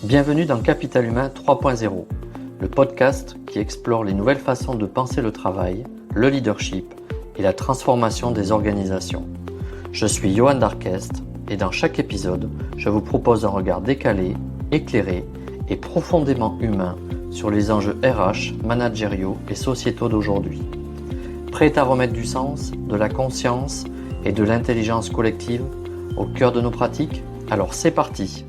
Bienvenue dans Capital Humain 3.0, le podcast qui explore les nouvelles façons de penser le travail, le leadership et la transformation des organisations. Je suis Johan Darquest et dans chaque épisode, je vous propose un regard décalé, éclairé et profondément humain sur les enjeux RH, managériaux et sociétaux d'aujourd'hui. Prêt à remettre du sens, de la conscience et de l'intelligence collective au cœur de nos pratiques? Alors c'est parti!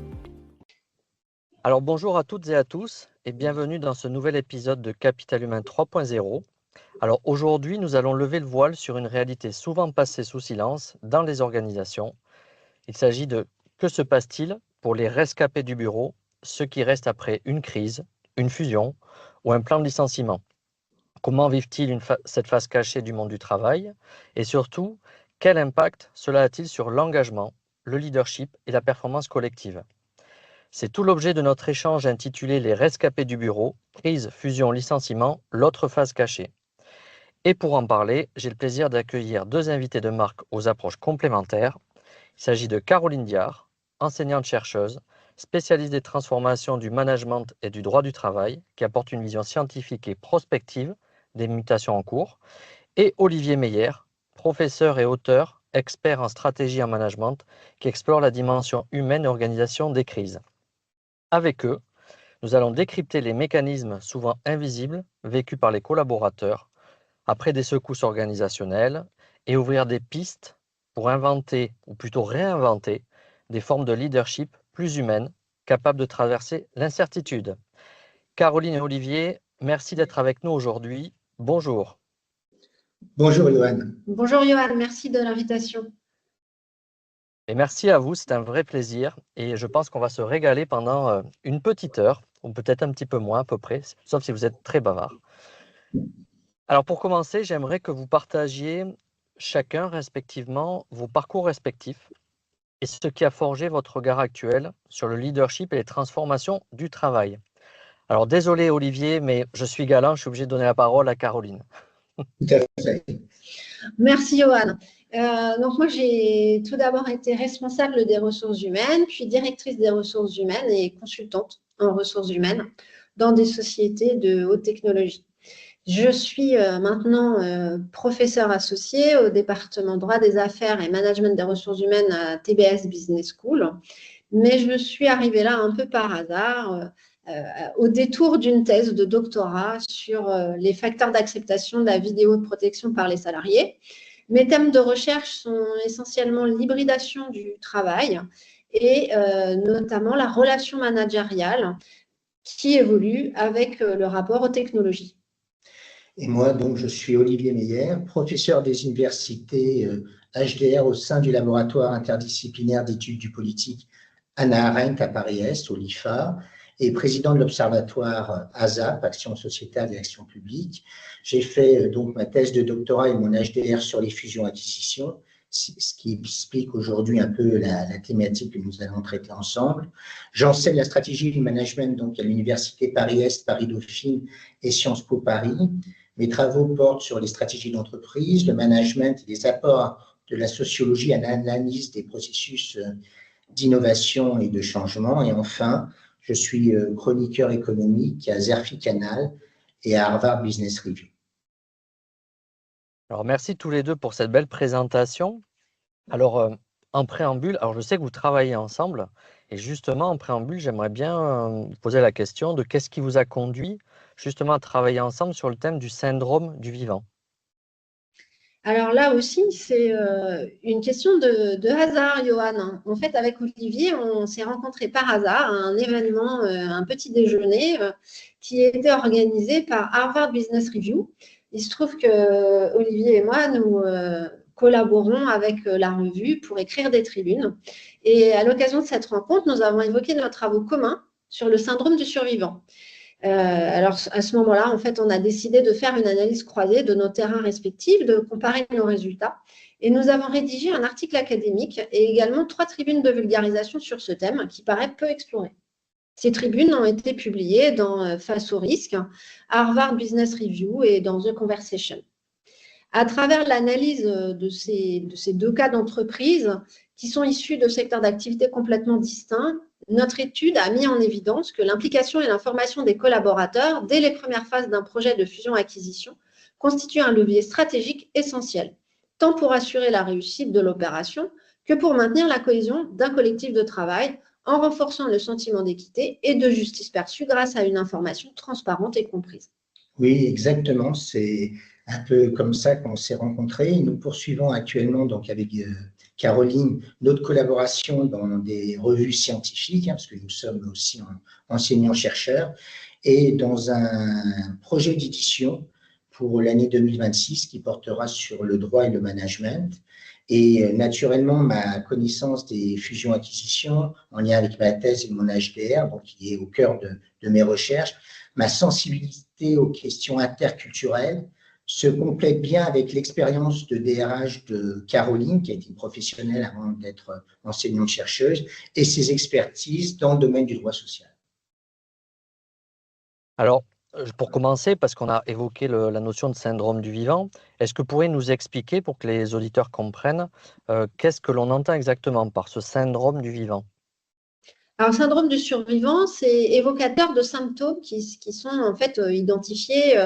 Alors bonjour à toutes et à tous et bienvenue dans ce nouvel épisode de Capital Humain 3.0. Alors aujourd'hui, nous allons lever le voile sur une réalité souvent passée sous silence dans les organisations. Il s'agit de que se passe-t-il pour les rescapés du bureau, ceux qui restent après une crise, une fusion ou un plan de licenciement? Comment vivent-ils cette phase cachée du monde du travail? Et surtout, quel impact cela a-t-il sur l'engagement, le leadership et la performance collective? C'est tout l'objet de notre échange intitulé Les rescapés du bureau, crise, fusion, licenciement, l'autre phase cachée. Et pour en parler, j'ai le plaisir d'accueillir deux invités de marque aux approches complémentaires. Il s'agit de Caroline Diard, enseignante-chercheuse, spécialiste des transformations du management et du droit du travail, qui apporte une vision scientifique et prospective des mutations en cours, et Olivier Meyer, professeur et auteur, expert en stratégie et en management, qui explore la dimension humaine et organisation des crises. Avec eux, nous allons décrypter les mécanismes souvent invisibles vécus par les collaborateurs après des secousses organisationnelles et ouvrir des pistes pour inventer, ou plutôt réinventer, des formes de leadership plus humaines, capables de traverser l'incertitude. Caroline et Olivier, merci d'être avec nous aujourd'hui. Bonjour. Bonjour Johan. Bonjour Johan, merci de l'invitation. Et merci à vous, c'est un vrai plaisir et je pense qu'on va se régaler pendant une petite heure, ou peut-être un petit peu moins à peu près, sauf si vous êtes très bavard. Alors pour commencer, j'aimerais que vous partagiez chacun respectivement vos parcours respectifs et ce qui a forgé votre regard actuel sur le leadership et les transformations du travail. Alors désolé Olivier, mais je suis galant, je suis obligé de donner la parole à Caroline. Tout à fait. Merci Johan. Donc moi j'ai tout d'abord été responsable des ressources humaines, puis directrice des ressources humaines et consultante en ressources humaines dans des sociétés de haute technologie. Je suis maintenant professeure associée au département droit des affaires et management des ressources humaines à TBS Business School, mais je suis arrivée là un peu par hasard au détour d'une thèse de doctorat sur les facteurs d'acceptation de la vidéoprotection par les salariés. Mes thèmes de recherche sont essentiellement l'hybridation du travail et notamment la relation managériale qui évolue avec le rapport aux technologies. Et moi, donc, je suis Olivier Meyer, professeur des universités HDR au sein du laboratoire interdisciplinaire d'études du politique Hannah Arendt à Paris-Est, au LIFA, et président de l'observatoire ASAP, Action sociétale et action publique. J'ai fait donc ma thèse de doctorat et mon HDR sur les fusions-acquisitions, ce qui explique aujourd'hui un peu la thématique que nous allons traiter ensemble. J'enseigne la stratégie du management donc à l'université Paris-Est, Paris-Dauphine et Sciences Po Paris. Mes travaux portent sur les stratégies d'entreprise, le management et les apports de la sociologie à l'analyse des processus d'innovation et de changement. Et enfin, je suis chroniqueur économique à Zerfi Canal et à Harvard Business Review. Alors merci tous les deux pour cette belle présentation. Alors en préambule, alors je sais que vous travaillez ensemble et justement en préambule, j'aimerais bien vous poser la question de qu'est-ce qui vous a conduit justement à travailler ensemble sur le thème du syndrome du vivant. Alors là aussi, c'est une question de hasard, Johan. En fait, avec Olivier, on s'est rencontrés par hasard à un événement, un petit déjeuner qui était organisé par Harvard Business Review. Il se trouve que Olivier et moi, nous collaborons avec la revue pour écrire des tribunes. Et à l'occasion de cette rencontre, nous avons évoqué nos travaux communs sur le syndrome du survivant. Alors, à ce moment-là, en fait, on a décidé de faire une analyse croisée de nos terrains respectifs, de comparer nos résultats. Et nous avons rédigé un article académique et également 3 tribunes de vulgarisation sur ce thème qui paraît peu exploré. Ces tribunes ont été publiées dans Face au risque, Harvard Business Review et dans The Conversation. À travers l'analyse de ces 2 cas d'entreprise qui sont issus de secteurs d'activité complètement distincts, notre étude a mis en évidence que l'implication et l'information des collaborateurs dès les premières phases d'un projet de fusion-acquisition constitue un levier stratégique essentiel, tant pour assurer la réussite de l'opération que pour maintenir la cohésion d'un collectif de travail en renforçant le sentiment d'équité et de justice perçue grâce à une information transparente et comprise. Oui, exactement. C'est un peu comme ça qu'on s'est rencontrés. Nous poursuivons actuellement donc avec Caroline notre collaboration dans des revues scientifiques, parce que nous sommes aussi enseignants-chercheurs, et dans un projet d'édition pour l'année 2026 qui portera sur le droit et le management. Et naturellement, ma connaissance des fusions-acquisitions en lien avec ma thèse et mon HDR, donc qui est au cœur de mes recherches, ma sensibilité aux questions interculturelles se complète bien avec l'expérience de DRH de Caroline, qui a été une professionnelle avant d'être enseignante-chercheuse, et ses expertises dans le domaine du droit social. Alors, pour commencer, parce qu'on a évoqué la notion de syndrome du vivant, est-ce que vous pourriez nous expliquer, pour que les auditeurs comprennent, qu'est-ce que l'on entend exactement par ce syndrome du vivant? Alors, le syndrome du survivant, c'est évocateur de symptômes qui sont en fait identifiés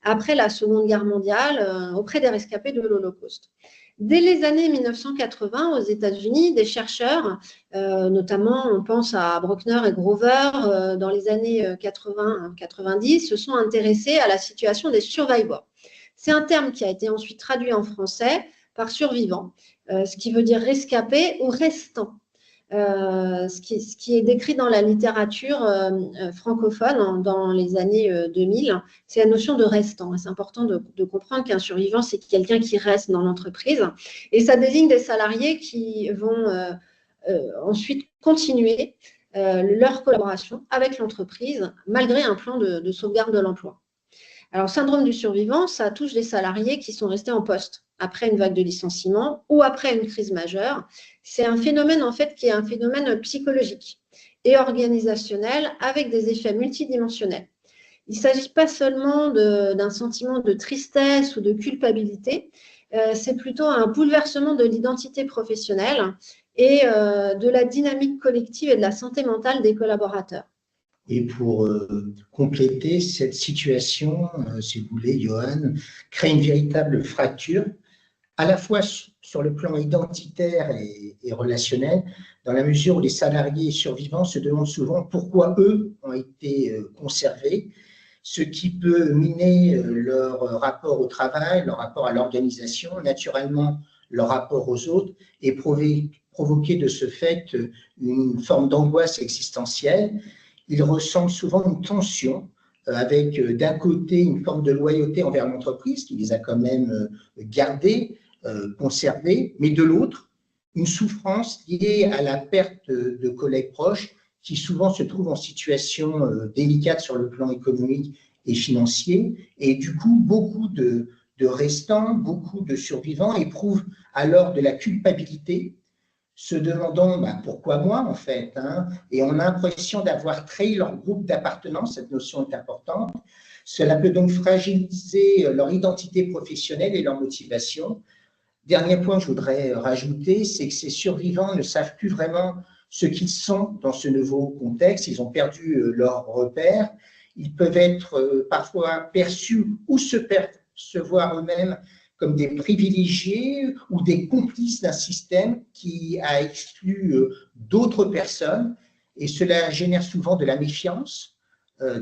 après la Seconde Guerre mondiale auprès des rescapés de l'Holocauste. Dès les années 1980, aux États-Unis, des chercheurs, notamment on pense à Bruckner et Grover, dans les années 80-90, se sont intéressés à la situation des survivors. C'est un terme qui a été ensuite traduit en français par survivant, ce qui veut dire rescapé ou restant. Ce qui est décrit dans la littérature francophone dans les années 2000, c'est la notion de restant. C'est important de comprendre qu'un survivant, c'est quelqu'un qui reste dans l'entreprise. Et ça désigne des salariés qui vont ensuite continuer leur collaboration avec l'entreprise malgré un plan de sauvegarde de l'emploi. Alors, syndrome du survivant, ça touche des salariés qui sont restés en poste après une vague de licenciement ou après une crise majeure. C'est un phénomène, en fait, qui est un phénomène psychologique et organisationnel avec des effets multidimensionnels. Il ne s'agit pas seulement d'un sentiment de tristesse ou de culpabilité, c'est plutôt un bouleversement de l'identité professionnelle et de la dynamique collective et de la santé mentale des collaborateurs. Et pour compléter cette situation, si vous voulez, Johan, crée une véritable fracture, à la fois sur le plan identitaire et relationnel, dans la mesure où les salariés survivants se demandent souvent pourquoi eux ont été conservés, ce qui peut miner leur rapport au travail, leur rapport à l'organisation, naturellement leur rapport aux autres, et provoquer de ce fait une forme d'angoisse existentielle. Ils ressentent souvent une tension avec d'un côté une forme de loyauté envers l'entreprise qui les a quand même gardés, conservés, mais de l'autre, une souffrance liée à la perte de collègues proches qui souvent se trouvent en situation délicate sur le plan économique et financier. Et du coup, beaucoup de restants, beaucoup de survivants éprouvent alors de la culpabilité, se demandant pourquoi moi en fait, hein, et on a l'impression d'avoir trahi leur groupe d'appartenance, cette notion est importante. Cela peut donc fragiliser leur identité professionnelle et leur motivation. Dernier point que je voudrais rajouter, c'est que ces survivants ne savent plus vraiment ce qu'ils sont dans ce nouveau contexte, ils ont perdu leurs repères, ils peuvent être parfois perçus ou se percevoir eux-mêmes comme des privilégiés ou des complices d'un système qui a exclu d'autres personnes, et cela génère souvent de la méfiance,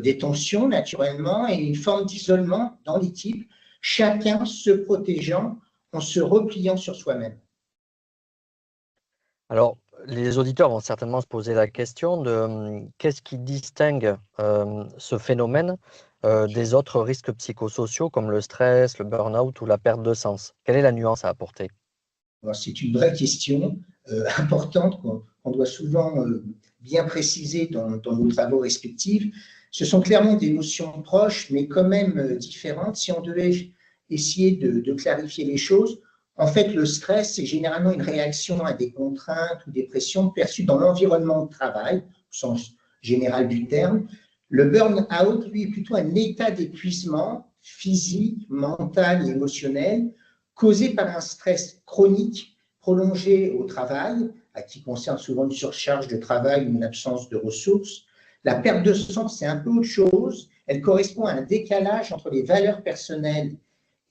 des tensions naturellement, et une forme d'isolement dans l'équipe, chacun se protégeant en se repliant sur soi-même. Alors, les auditeurs vont certainement se poser la question de qu'est-ce qui distingue ce phénomène des autres risques psychosociaux comme le stress, le burn-out ou la perte de sens. Quelle est la nuance à apporter? C'est une vraie question importante qu'on doit souvent bien préciser dans nos travaux respectifs. Ce sont clairement des notions proches, mais quand même différentes. Si on devait essayer de clarifier les choses, en fait, le stress, c'est généralement une réaction à des contraintes ou des pressions perçues dans l'environnement de travail, au sens général du terme. Le burn-out, lui, est plutôt un état d'épuisement physique, mental et émotionnel causé par un stress chronique prolongé au travail, qui concerne souvent une surcharge de travail ou une absence de ressources. La perte de sens, c'est un peu autre chose. Elle correspond à un décalage entre les valeurs personnelles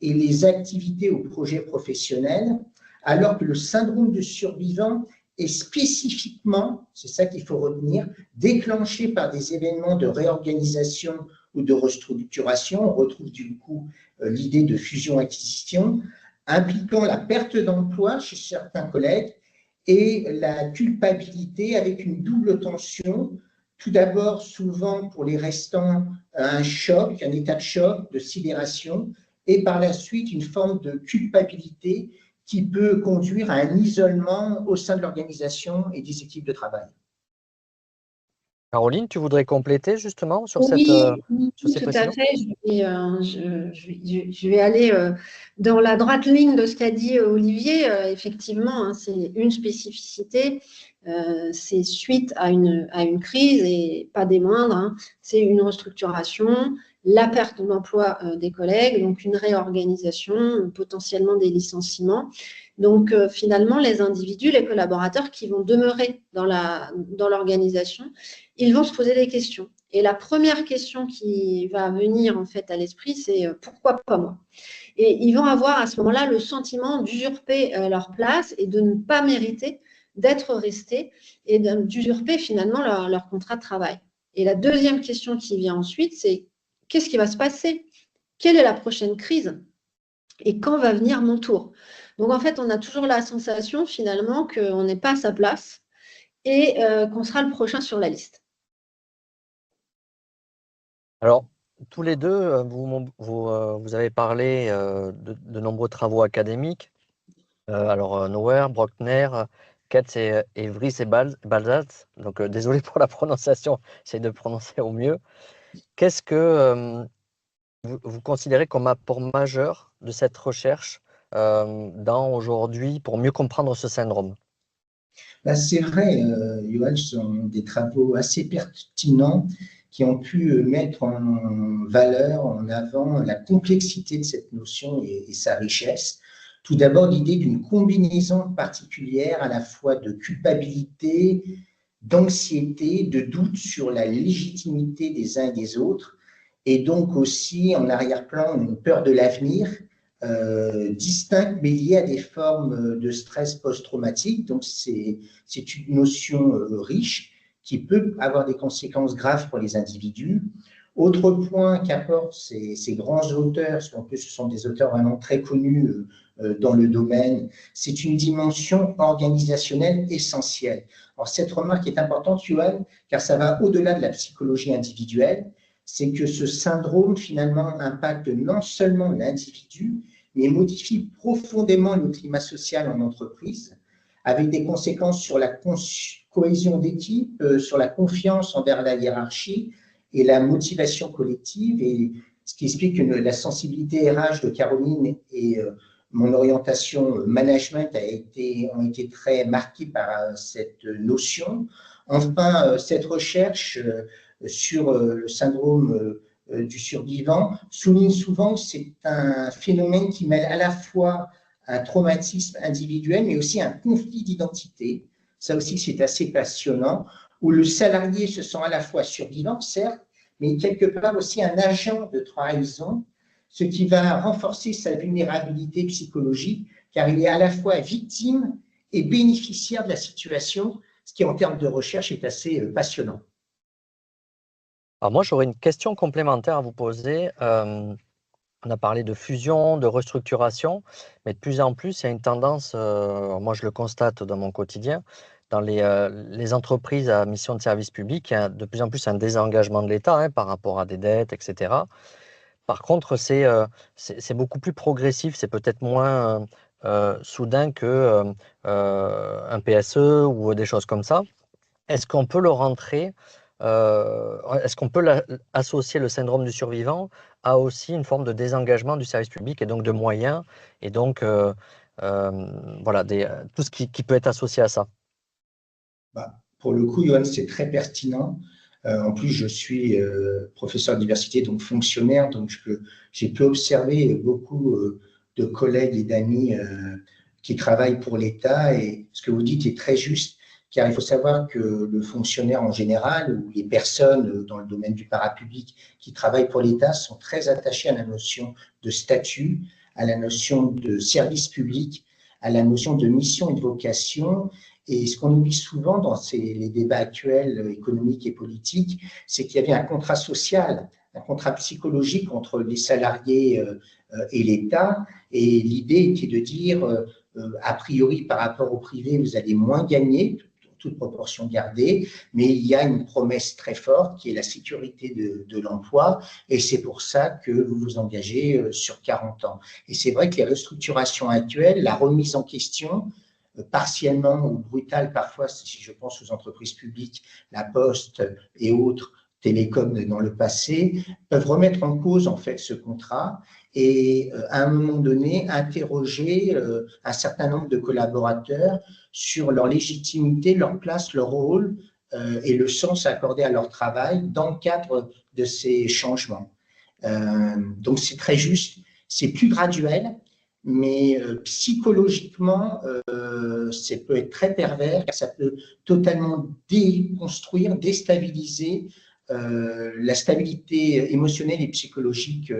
et les activités ou projets professionnels, alors que le syndrome du survivant est spécifiquement, c'est ça qu'il faut retenir, déclenché par des événements de réorganisation ou de restructuration. On retrouve du coup l'idée de fusion-acquisition, impliquant la perte d'emploi chez certains collègues et la culpabilité avec une double tension. Tout d'abord, souvent pour les restants, un choc, un état de choc, de sidération, et par la suite une forme de culpabilité qui peut conduire à un isolement au sein de l'organisation et des équipes de travail. Caroline, tu voudrais compléter justement sur Oui, ces tout à précisions? fait. Je vais aller dans la droite ligne de ce qu'a dit Olivier. Effectivement, hein, c'est une spécificité. C'est suite à une crise et pas des moindres. Hein. C'est une restructuration, la perte d'emploi des collègues, donc une réorganisation, potentiellement des licenciements. Donc, finalement, les individus, les collaborateurs qui vont demeurer dans l'organisation, ils vont se poser des questions. Et la première question qui va venir en fait à l'esprit, c'est pourquoi pas moi? Et ils vont avoir à ce moment-là le sentiment d'usurper leur place et de ne pas mériter d'être restés et d'usurper finalement leur contrat de travail. Et la deuxième question qui vient ensuite, c'est qu'est-ce qui va se passer? Quelle est la prochaine crise? Et quand va venir mon tour? Donc en fait, on a toujours la sensation finalement qu'on n'est pas à sa place et qu'on sera le prochain sur la liste. Alors, tous les deux, vous avez parlé de nombreux travaux académiques. Alors, Neuer, Brockner, Katz et Vries et Balzaz. Donc, désolé pour la prononciation, j'essaie de prononcer au mieux. Qu'est-ce que vous considérez comme apport majeur de cette recherche aujourd'hui pour mieux comprendre ce syndrome? C'est vrai, Johan, ce sont des travaux assez pertinents qui ont pu mettre en valeur, en avant la complexité de cette notion et sa richesse. Tout d'abord, l'idée d'une combinaison particulière à la fois de culpabilité, d'anxiété, de doute sur la légitimité des uns et des autres, et donc aussi en arrière-plan une peur de l'avenir, distincte mais liée à des formes de stress post-traumatique. Donc c'est une notion riche qui peut avoir des conséquences graves pour les individus. Autre point qu'apportent ces grands auteurs, parce qu'en plus ce sont des auteurs vraiment très connus dans le domaine, c'est une dimension organisationnelle essentielle. Alors cette remarque est importante, Johan, car ça va au-delà de la psychologie individuelle. C'est que ce syndrome finalement impacte non seulement l'individu, mais modifie profondément le climat social en entreprise, avec des conséquences sur la cohésion d'équipe, sur la confiance envers la hiérarchie et la motivation collective, et ce qui explique que la sensibilité RH de Caroline et mon orientation management ont été très marquées par cette notion. Enfin, cette recherche sur le syndrome du survivant souligne souvent que c'est un phénomène qui mêle à la fois un traumatisme individuel, mais aussi un conflit d'identité. Ça aussi, c'est assez passionnant, où le salarié se sent à la fois survivant, certes, mais quelque part aussi un agent de trahison, ce qui va renforcer sa vulnérabilité psychologique, car il est à la fois victime et bénéficiaire de la situation, ce qui, en termes de recherche, est assez passionnant. Alors moi, j'aurais une question complémentaire à vous poser. On a parlé de fusion, de restructuration, mais de plus en plus, il y a une tendance, moi je le constate dans mon quotidien, dans les entreprises à mission de service public, il y a de plus en plus un désengagement de l'État par rapport à des dettes, etc. Par contre, c'est beaucoup plus progressif, c'est peut-être moins soudain que un PSE ou des choses comme ça. Est-ce qu'on peut est-ce qu'on peut associer le syndrome du survivant à aussi une forme de désengagement du service public et donc de moyens et donc voilà, tout ce qui peut être associé à ça? Pour le coup, Johan, c'est très pertinent. En plus, je suis professeur d'université, donc fonctionnaire, donc j'ai pu observer beaucoup de collègues et d'amis qui travaillent pour l'État. Et ce que vous dites est très juste, car il faut savoir que le fonctionnaire en général ou les personnes dans le domaine du parapublic qui travaillent pour l'État sont très attachés à la notion de statut, à la notion de service public, à la notion de mission et de vocation. Et ce qu'on oublie souvent dans les débats actuels économiques et politiques, c'est qu'il y avait un contrat social, un contrat psychologique entre les salariés et l'État. Et l'idée était de dire, a priori, par rapport au privé, vous allez moins gagner, toute proportion gardée, mais il y a une promesse très forte qui est la sécurité de l'emploi, et c'est pour ça que vous vous engagez sur 40 ans. Et c'est vrai que les restructurations actuelles, la remise en question, partiellement ou brutale parfois, si je pense aux entreprises publiques, la Poste et autres, télécoms dans le passé, peuvent remettre en cause en fait ce contrat et à un moment donné interroger un certain nombre de collaborateurs sur leur légitimité, leur place, leur rôle et le sens accordé à leur travail dans le cadre de ces changements. Donc c'est très juste, c'est plus graduel, mais psychologiquement, ça peut être très pervers, car ça peut totalement déconstruire, déstabiliser la stabilité émotionnelle et psychologique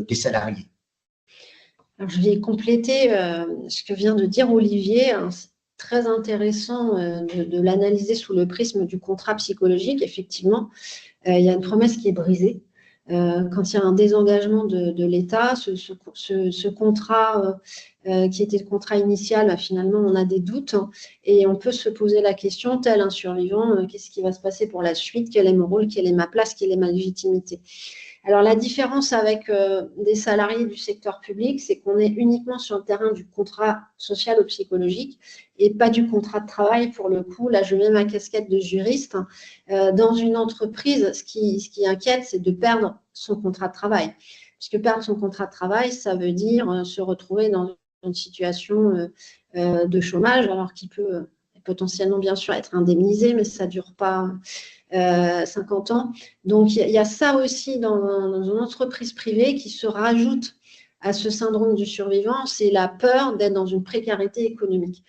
des salariés. Alors, je vais compléter ce que vient de dire Olivier. C'est très intéressant de l'analyser sous le prisme du contrat psychologique. Effectivement, il y a une promesse qui est brisée. Quand il y a un désengagement de l'État, ce contrat qui était le contrat initial, finalement, on a des doutes et on peut se poser la question, tel un survivant, qu'est-ce qui va se passer pour la suite? Quel est mon rôle? Quelle est ma place? Quelle est ma légitimité? Alors, la différence avec des salariés du secteur public, c'est qu'on est uniquement sur le terrain du contrat social ou psychologique et pas du contrat de travail. Pour le coup, là, je mets ma casquette de juriste. Dans une entreprise, ce qui inquiète, c'est de perdre son contrat de travail. Puisque perdre son contrat de travail, ça veut dire se retrouver dans une situation de chômage, alors qu'il peut potentiellement, bien sûr, être indemnisé, mais ça ne dure pas 50 ans. Donc, il y a ça aussi dans une entreprise privée qui se rajoute à ce syndrome du survivant, c'est la peur d'être dans une précarité économique,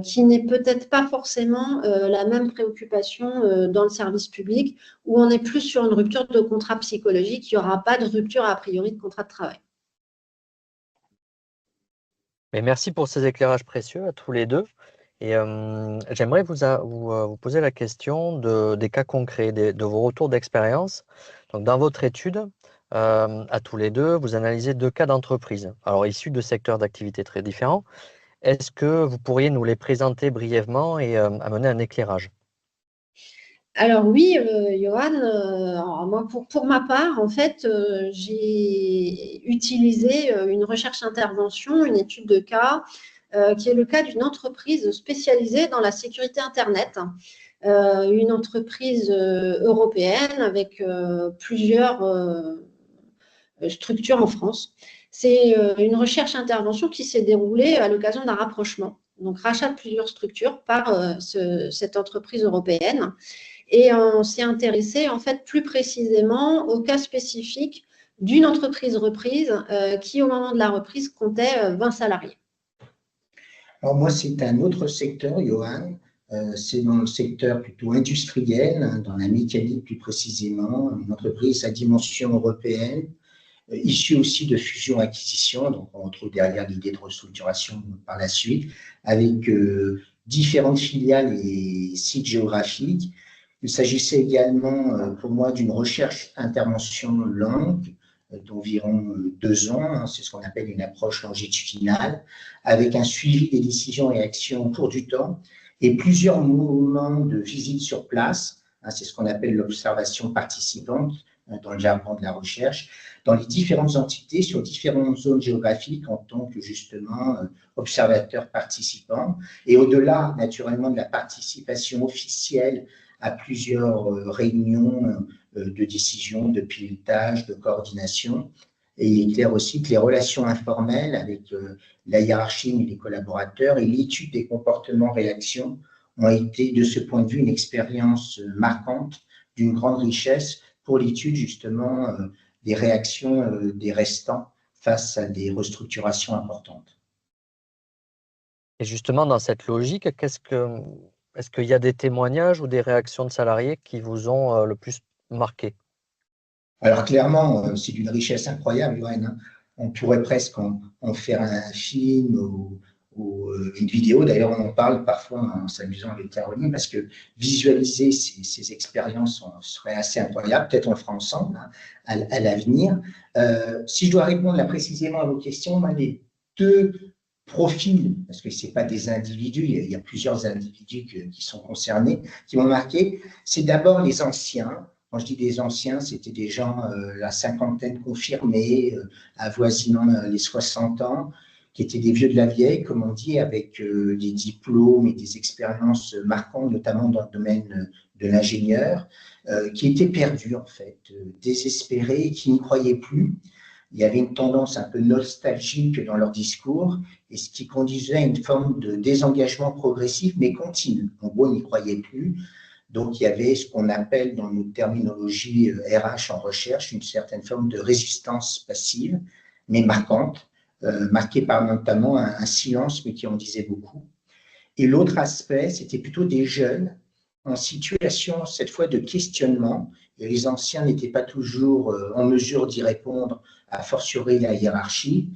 qui n'est peut-être pas forcément la même préoccupation dans le service public, où on est plus sur une rupture de contrat psychologique, il n'y aura pas de rupture a priori de contrat de travail. Mais merci pour ces éclairages précieux à tous les deux. Et j'aimerais vous poser la question des cas concrets, de vos retours d'expérience. Donc, dans votre étude, à tous les deux, vous analysez 2 cas d'entreprise, alors issus de secteurs d'activité très différents. Est-ce que vous pourriez nous les présenter brièvement et amener un éclairage? Alors oui, Johan, alors moi pour ma part, en fait, j'ai utilisé une recherche-intervention, une étude de cas, qui est le cas d'une entreprise spécialisée dans la sécurité Internet, une entreprise européenne avec plusieurs structures en France. C'est une recherche-intervention qui s'est déroulée à l'occasion d'un rapprochement, donc rachat de plusieurs structures par cette entreprise européenne. Et on s'est intéressé en fait plus précisément au cas spécifique d'une entreprise reprise qui, au moment de la reprise, comptait 20 salariés. Alors moi, c'est un autre secteur, Johan. C'est dans le secteur plutôt industriel, hein, dans la mécanique plus précisément, une entreprise à dimension européenne, issue aussi de fusion-acquisition. Donc on retrouve derrière l'idée de restructuration par la suite, avec différentes filiales et sites géographiques. Il s'agissait également pour moi d'une recherche-intervention longue, d'environ 2 ans, hein, c'est ce qu'on appelle une approche longitudinale, avec un suivi des décisions et actions au cours du temps et plusieurs moments de visite sur place, hein, c'est ce qu'on appelle l'observation participante dans le jargon de la recherche, dans les différentes entités, sur différentes zones géographiques en tant que justement observateur participant. Et au-delà, naturellement, de la participation officielle à plusieurs réunions de décision, de pilotage, de coordination. Et il est clair aussi que les relations informelles avec la hiérarchie et les collaborateurs et l'étude des comportements réactions ont été, de ce point de vue, une expérience marquante, d'une grande richesse pour l'étude justement des réactions des restants face à des restructurations importantes. Et justement, dans cette logique, est-ce qu'il y a des témoignages ou des réactions de salariés qui vous ont le plus marqué? Alors clairement, c'est d'une richesse incroyable, Johan, hein. On pourrait presque en faire un film ou une vidéo. D'ailleurs, on en parle parfois en s'amusant avec Caroline, parce que visualiser ces expériences serait assez incroyable. Peut-être on le fera ensemble, hein, à l'avenir. Si je dois répondre là précisément à vos questions, moi, les deux profils, parce que ce n'est pas des individus, il y a plusieurs individus qui sont concernés, qui m'ont marqué, c'est d'abord les anciens. Quand je dis des anciens, c'était des gens, la cinquantaine confirmés, avoisinant les 60 ans, qui étaient des vieux de la vieille, comme on dit, avec des diplômes et des expériences marquantes, notamment dans le domaine de l'ingénieur, qui étaient perdus, en fait, désespérés, qui n'y croyaient plus. Il y avait une tendance un peu nostalgique dans leur discours, et ce qui conduisait à une forme de désengagement progressif, mais continu. En gros, ils n'y croyaient plus. Donc, il y avait ce qu'on appelle dans notre terminologie RH en recherche, une certaine forme de résistance passive, mais marquante, marquée par notamment un silence, mais qui en disait beaucoup. Et l'autre aspect, c'était plutôt des jeunes en situation, cette fois, de questionnement. Et les anciens n'étaient pas toujours en mesure d'y répondre, à fortiori la hiérarchie,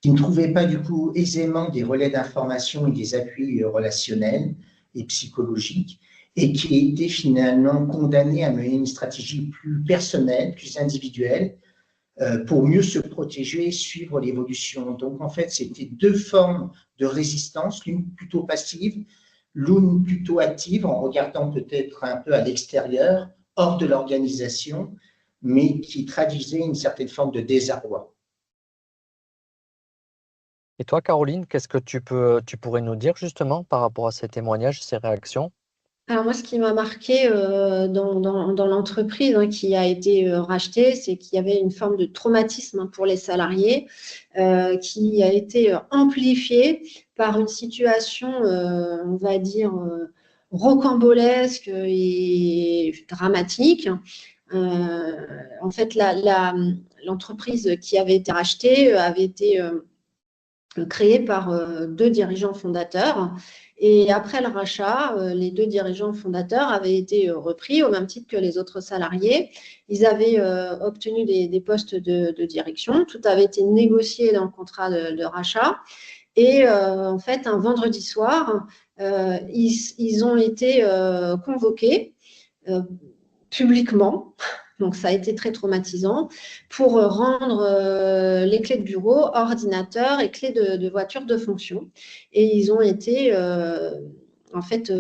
qui ne trouvaient pas du coup aisément des relais d'information et des appuis relationnels et psychologiques, et qui étaient finalement condamnés à mener une stratégie plus personnelle, plus individuelle, pour mieux se protéger et suivre l'évolution. Donc, en fait, c'était deux formes de résistance, l'une plutôt passive, l'une plutôt active, en regardant peut-être un peu à l'extérieur, hors de l'organisation, mais qui traduisait une certaine forme de désarroi. Et toi, Caroline, qu'est-ce que tu pourrais nous dire justement par rapport à ces témoignages, ces réactions? Alors moi, ce qui m'a marqué dans l'entreprise, hein, qui a été rachetée, c'est qu'il y avait une forme de traumatisme, hein, pour les salariés, qui a été amplifiée par une situation, on va dire, rocambolesque et dramatique. En fait, l'entreprise qui avait été rachetée avait été créée par deux dirigeants fondateurs. Et après le rachat, les deux dirigeants fondateurs avaient été repris au même titre que les autres salariés. Ils avaient obtenu des postes de direction. Tout avait été négocié dans le contrat de rachat. Et en fait, un vendredi soir, ils ont été convoqués publiquement. Donc, ça a été très traumatisant, pour rendre les clés de bureau, ordinateur et clés de voiture de fonction. Et ils ont été en fait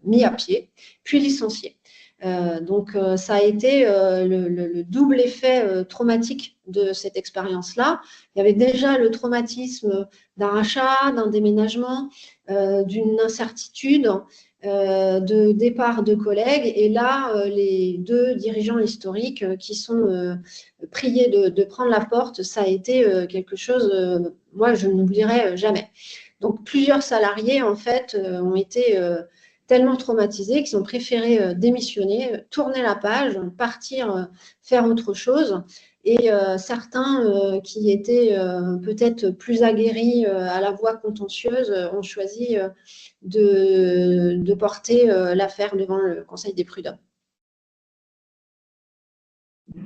mis à pied, puis licenciés. Donc, ça a été le double effet traumatique de cette expérience-là. Il y avait déjà le traumatisme d'un rachat, d'un déménagement, d'une incertitude, de départ de collègues. Et là, les deux dirigeants historiques qui sont priés de prendre la porte, ça a été quelque chose, moi, je n'oublierai jamais. Donc, plusieurs salariés, en fait, ont été tellement traumatisés qu'ils ont préféré démissionner, tourner la page, partir faire autre chose. Et certains qui étaient peut-être plus aguerris à la voie contentieuse ont choisi de porter l'affaire devant le Conseil des prud'hommes.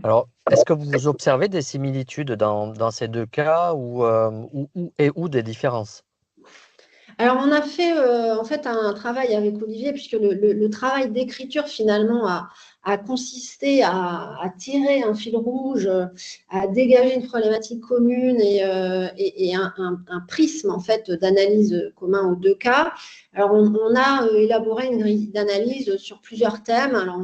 Alors, est-ce que vous observez des similitudes dans ces deux cas ou des différences? Alors, on a fait en fait un travail avec Olivier, puisque le travail d'écriture finalement a consisté à tirer un fil rouge, à dégager une problématique commune et un prisme en fait d'analyse commun aux deux cas. Alors, on a élaboré une grille d'analyse sur plusieurs thèmes. Alors,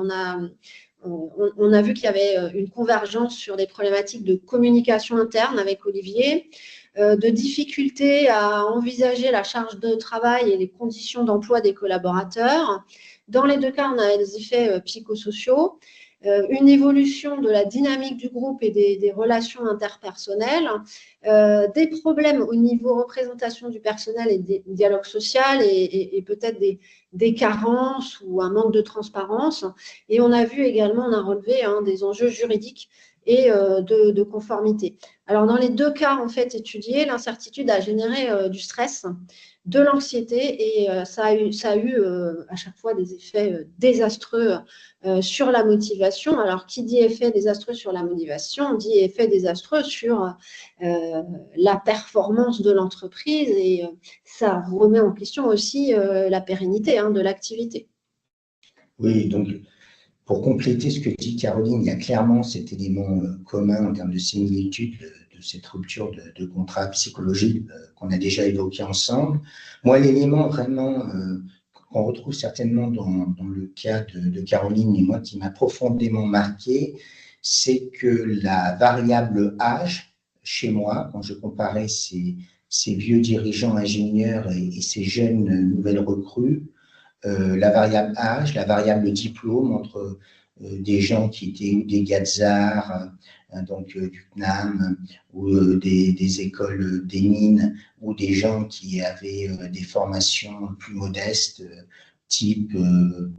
on a vu qu'il y avait une convergence sur des problématiques de communication interne avec Olivier, de difficultés à envisager la charge de travail et les conditions d'emploi des collaborateurs. Dans les deux cas, on a des effets psychosociaux, une évolution de la dynamique du groupe et des relations interpersonnelles, des problèmes au niveau représentation du personnel et des dialogues social et peut-être des carences ou un manque de transparence. Et on a vu également, on a relevé des enjeux juridiques et de conformité. Alors, dans les deux cas en fait étudiés, l'incertitude a généré du stress de l'anxiété, et ça a eu à chaque fois des effets désastreux sur la motivation. Alors, qui dit effet désastreux sur la motivation, dit effet désastreux sur la performance de l'entreprise, et ça remet en question aussi la pérennité de l'activité. Oui, donc pour compléter ce que dit Caroline, il y a clairement cet élément commun en termes de similitude de cette rupture de contrat psychologique qu'on a déjà évoqué ensemble. Moi, l'élément vraiment qu'on retrouve certainement dans le cas de Caroline et moi, qui m'a profondément marqué, c'est que la variable âge, chez moi, quand je comparais ces vieux dirigeants ingénieurs et ces jeunes nouvelles recrues, la variable âge, la variable diplôme entre des gens qui étaient ou des Gazar, donc du CNAM, ou des écoles des mines, ou des gens qui avaient des formations plus modestes, type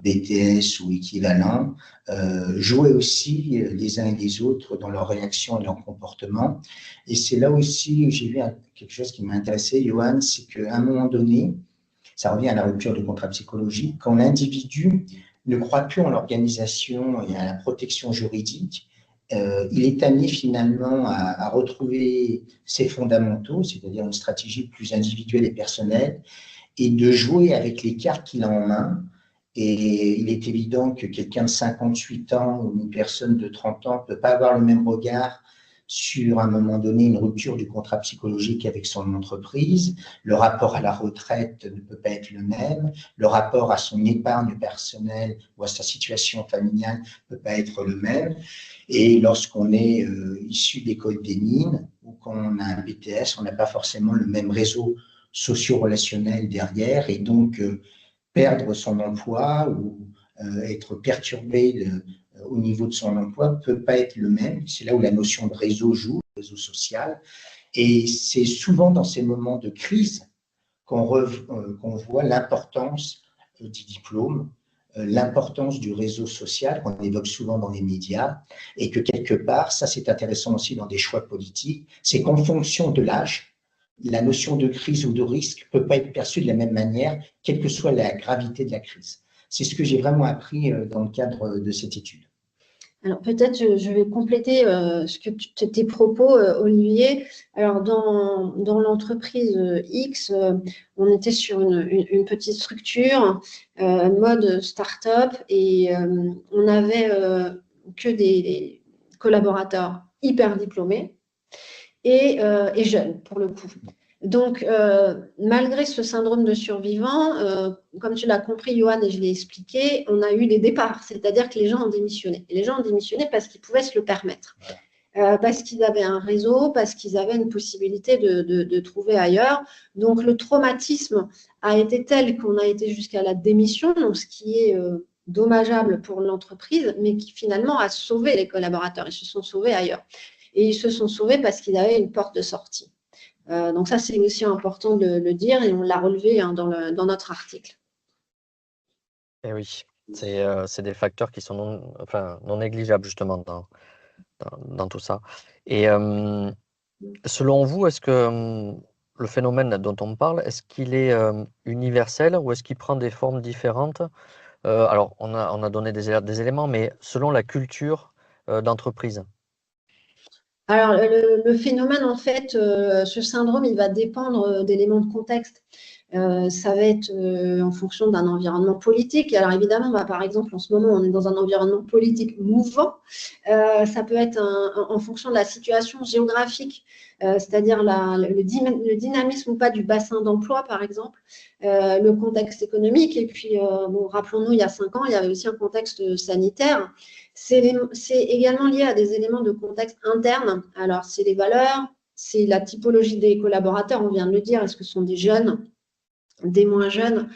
BTS ou équivalent, jouaient aussi les uns et les autres dans leur réaction et leur comportement. Et c'est là aussi où j'ai vu quelque chose qui m'a intéressé, Johan, c'est qu'à un moment donné, ça revient à la rupture de contrat psychologique, quand l'individu ne croit plus en l'organisation et à la protection juridique, il est amené finalement à retrouver ses fondamentaux, c'est-à-dire une stratégie plus individuelle et personnelle, et de jouer avec les cartes qu'il a en main. Et il est évident que quelqu'un de 58 ans ou une personne de 30 ans ne peut pas avoir le même regard sur, à un moment donné, une rupture du contrat psychologique avec son entreprise. Le rapport à la retraite ne peut pas être le même. Le rapport à son épargne personnelle ou à sa situation familiale ne peut pas être le même. Et lorsqu'on est issu d'école des mines ou qu'on a un BTS, on n'a pas forcément le même réseau socio-relationnel derrière, et donc perdre son emploi ou être perturbé au niveau de son emploi ne peut pas être le même. C'est là où la notion de réseau joue, réseau social. Et c'est souvent dans ces moments de crise qu'on voit l'importance du diplôme, l'importance du réseau social qu'on évoque souvent dans les médias, et que quelque part, ça c'est intéressant aussi dans des choix politiques, c'est qu'en fonction de l'âge, la notion de crise ou de risque ne peut pas être perçue de la même manière, quelle que soit la gravité de la crise. C'est ce que j'ai vraiment appris dans le cadre de cette étude. Alors peut-être je vais compléter tes propos, Olivier. Alors dans l'entreprise X, on était sur une petite structure, mode start-up, et on avait que des collaborateurs hyper diplômés et jeunes pour le coup. Donc, malgré ce syndrome de survivant, comme tu l'as compris, Johan, et je l'ai expliqué, on a eu des départs, c'est-à-dire que les gens ont démissionné. Et les gens ont démissionné parce qu'ils pouvaient se le permettre, parce qu'ils avaient un réseau, parce qu'ils avaient une possibilité de trouver ailleurs. Donc, le traumatisme a été tel qu'on a été jusqu'à la démission, donc ce qui est dommageable pour l'entreprise, mais qui finalement a sauvé les collaborateurs. Ils se sont sauvés ailleurs. Et ils se sont sauvés parce qu'ils avaient une porte de sortie. Donc ça, c'est aussi important de le dire, et on l'a relevé dans notre article. Et oui, c'est des facteurs qui sont non négligeables justement dans tout ça. Et selon vous, est-ce que le phénomène dont on parle, est-ce qu'il est universel ou est-ce qu'il prend des formes différentes? Alors, on a donné des éléments, mais selon la culture d'entreprise. Alors, le phénomène, en fait, ce syndrome, il va dépendre d'éléments de contexte. Ça va être en fonction d'un environnement politique. Alors, évidemment, par exemple, en ce moment, on est dans un environnement politique mouvant. Ça peut être en fonction de la situation géographique, c'est-à-dire le dynamisme ou pas du bassin d'emploi, par exemple, le contexte économique. Et puis, rappelons-nous, il y a 5 ans, il y avait aussi un contexte sanitaire. C'est également lié à des éléments de contexte interne. Alors, c'est les valeurs, c'est la typologie des collaborateurs, on vient de le dire. Est-ce que ce sont des jeunes, des moins jeunes,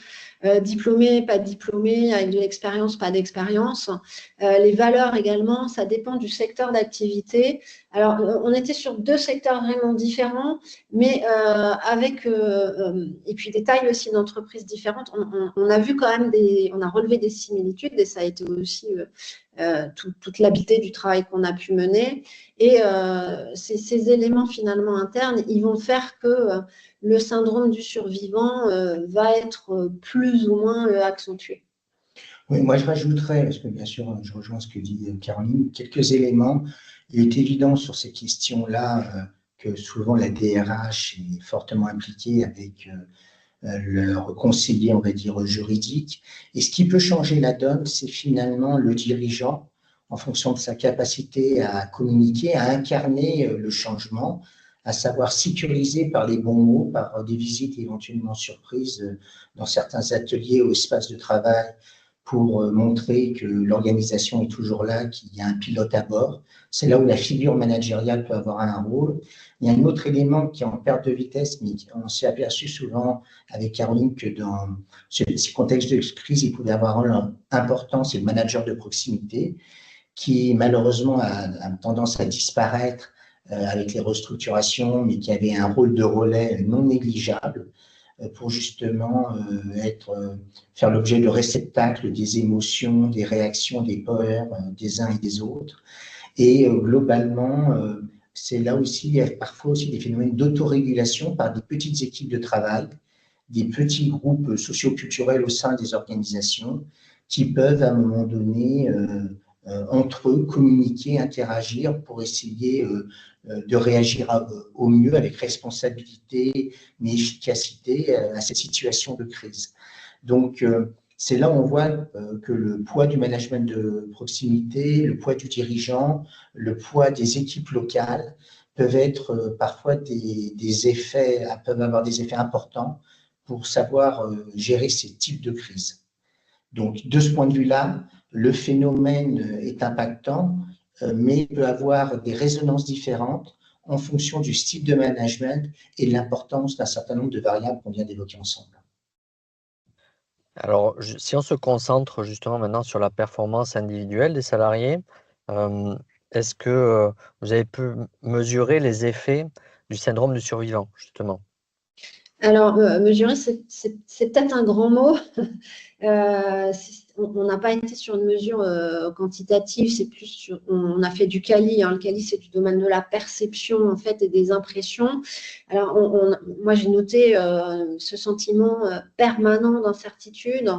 diplômés, pas diplômés, avec de l'expérience, pas d'expérience. Les valeurs également, ça dépend du secteur d'activité. Alors, on était sur 2 secteurs vraiment différents, mais avec, et puis des tailles aussi d'entreprises différentes. On a vu quand même on a relevé des similitudes, et ça a été aussi toute l'habileté du travail qu'on a pu mener. Et ces éléments finalement internes, ils vont faire que le syndrome du survivant va être plus ou moins accentué. Oui, moi je rajouterais, parce que bien sûr je rejoins ce que dit Caroline, quelques éléments. Il est évident sur ces questions-là que souvent la DRH est fortement impliquée avec leur conseiller, on va dire, juridique. Et ce qui peut changer la donne, c'est finalement le dirigeant, en fonction de sa capacité à communiquer, à incarner le changement, à savoir sécuriser par les bons mots, par des visites éventuellement surprises dans certains ateliers ou espaces de travail, pour montrer que l'organisation est toujours là, qu'il y a un pilote à bord. C'est là où la figure managériale peut avoir un rôle. Il y a un autre élément qui est en perte de vitesse, mais on s'est aperçu souvent avec Caroline que dans ce contexte de crise, il pouvait avoir un rôle important, c'est le manager de proximité, qui malheureusement a tendance à disparaître avec les restructurations, mais qui avait un rôle de relais non négligeable pour justement faire l'objet de réceptacles des émotions, des réactions, des peurs des uns et des autres. Et globalement, c'est là aussi, il y a parfois aussi des phénomènes d'autorégulation par des petites équipes de travail, des petits groupes socioculturels au sein des organisations qui peuvent à un moment donné, entre eux, communiquer, interagir pour essayer de réagir au mieux avec responsabilité mais efficacité à cette situation de crise. Donc, c'est là où on voit que le poids du management de proximité, le poids du dirigeant, le poids des équipes locales peuvent être parfois peuvent avoir des effets importants pour savoir gérer ces types de crises. Donc, de ce point de vue-là, le phénomène est impactant, mais peut avoir des résonances différentes en fonction du style de management et de l'importance d'un certain nombre de variables qu'on vient d'évoquer ensemble. Alors, si on se concentre justement maintenant sur la performance individuelle des salariés, est-ce que vous avez pu mesurer les effets du syndrome du survivant, justement? Alors, mesurer, c'est peut-être un grand mot. On n'a pas été sur une mesure quantitative, c'est plus sur, on a fait du quali. Le quali, c'est du domaine de la perception en fait et des impressions. Alors, moi, j'ai noté ce sentiment permanent d'incertitude,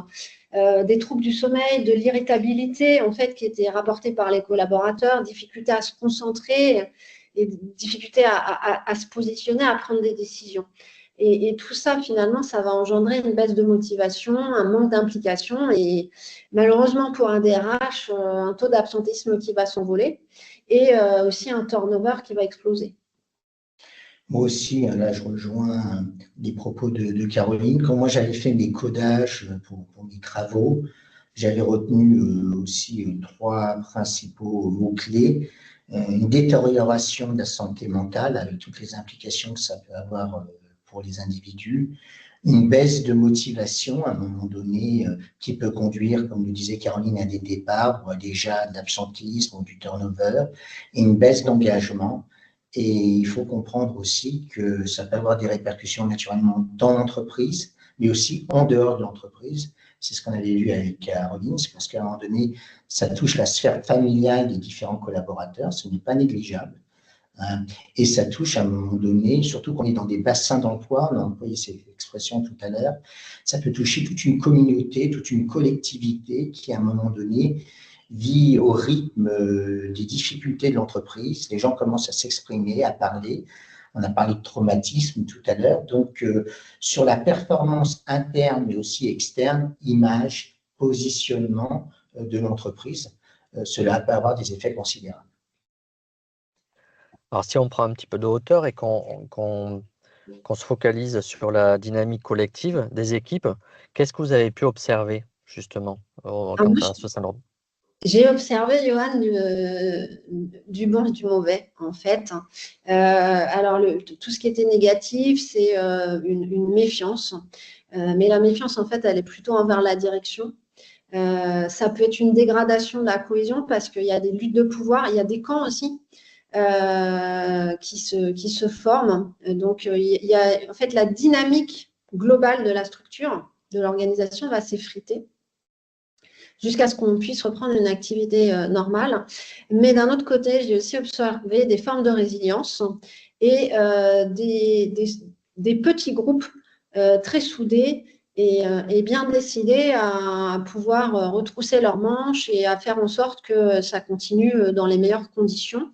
des troubles du sommeil, de l'irritabilité en fait qui était rapportée par les collaborateurs, difficulté à se concentrer et difficulté à se positionner, à prendre des décisions. Et tout ça, finalement, ça va engendrer une baisse de motivation, un manque d'implication et malheureusement pour un DRH, un taux d'absentéisme qui va s'envoler et aussi un turnover qui va exploser. Moi aussi, là, je rejoins les propos de Caroline. Quand moi, j'avais fait mes codages pour mes travaux, j'avais retenu aussi 3 principaux mots-clés. Une détérioration de la santé mentale avec toutes les implications que ça peut avoir pour les individus, une baisse de motivation à un moment donné qui peut conduire, comme le disait Caroline, à des départs ou à déjà de l'absentéisme ou du turnover, et une baisse d'engagement. Et il faut comprendre aussi que ça peut avoir des répercussions naturellement dans l'entreprise, mais aussi en dehors de l'entreprise. C'est ce qu'on avait vu avec Caroline, c'est parce qu'à un moment donné, ça touche la sphère familiale des différents collaborateurs, ce n'est pas négligeable. Et ça touche à un moment donné, surtout quand on est dans des bassins d'emploi, on a employé cette expression tout à l'heure, ça peut toucher toute une communauté, toute une collectivité qui, à un moment donné, vit au rythme des difficultés de l'entreprise. Les gens commencent à s'exprimer, à parler. On a parlé de traumatisme tout à l'heure. Donc, sur la performance interne, mais aussi externe, image, positionnement de l'entreprise, cela peut avoir des effets considérables. Alors, si on prend un petit peu de hauteur et qu'on se focalise sur la dynamique collective des équipes, qu'est-ce que vous avez pu observer justement quant à ce syndrome? J'ai observé, Johan, du bon et du mauvais, en fait. Alors, tout ce qui était négatif, c'est une méfiance. Mais la méfiance, en fait, elle est plutôt envers la direction. Ça peut être une dégradation de la cohésion parce qu'il y a des luttes de pouvoir, il y a des camps aussi qui se forment. Donc, il y a, en fait, la dynamique globale de la structure, de l'organisation va s'effriter. jusqu'à ce qu'on puisse reprendre une activité normale. Mais d'un autre côté, j'ai aussi observé des formes de résilience et des petits groupes très soudés et bien décidés à pouvoir retrousser leurs manches et à faire en sorte que ça continue dans les meilleures conditions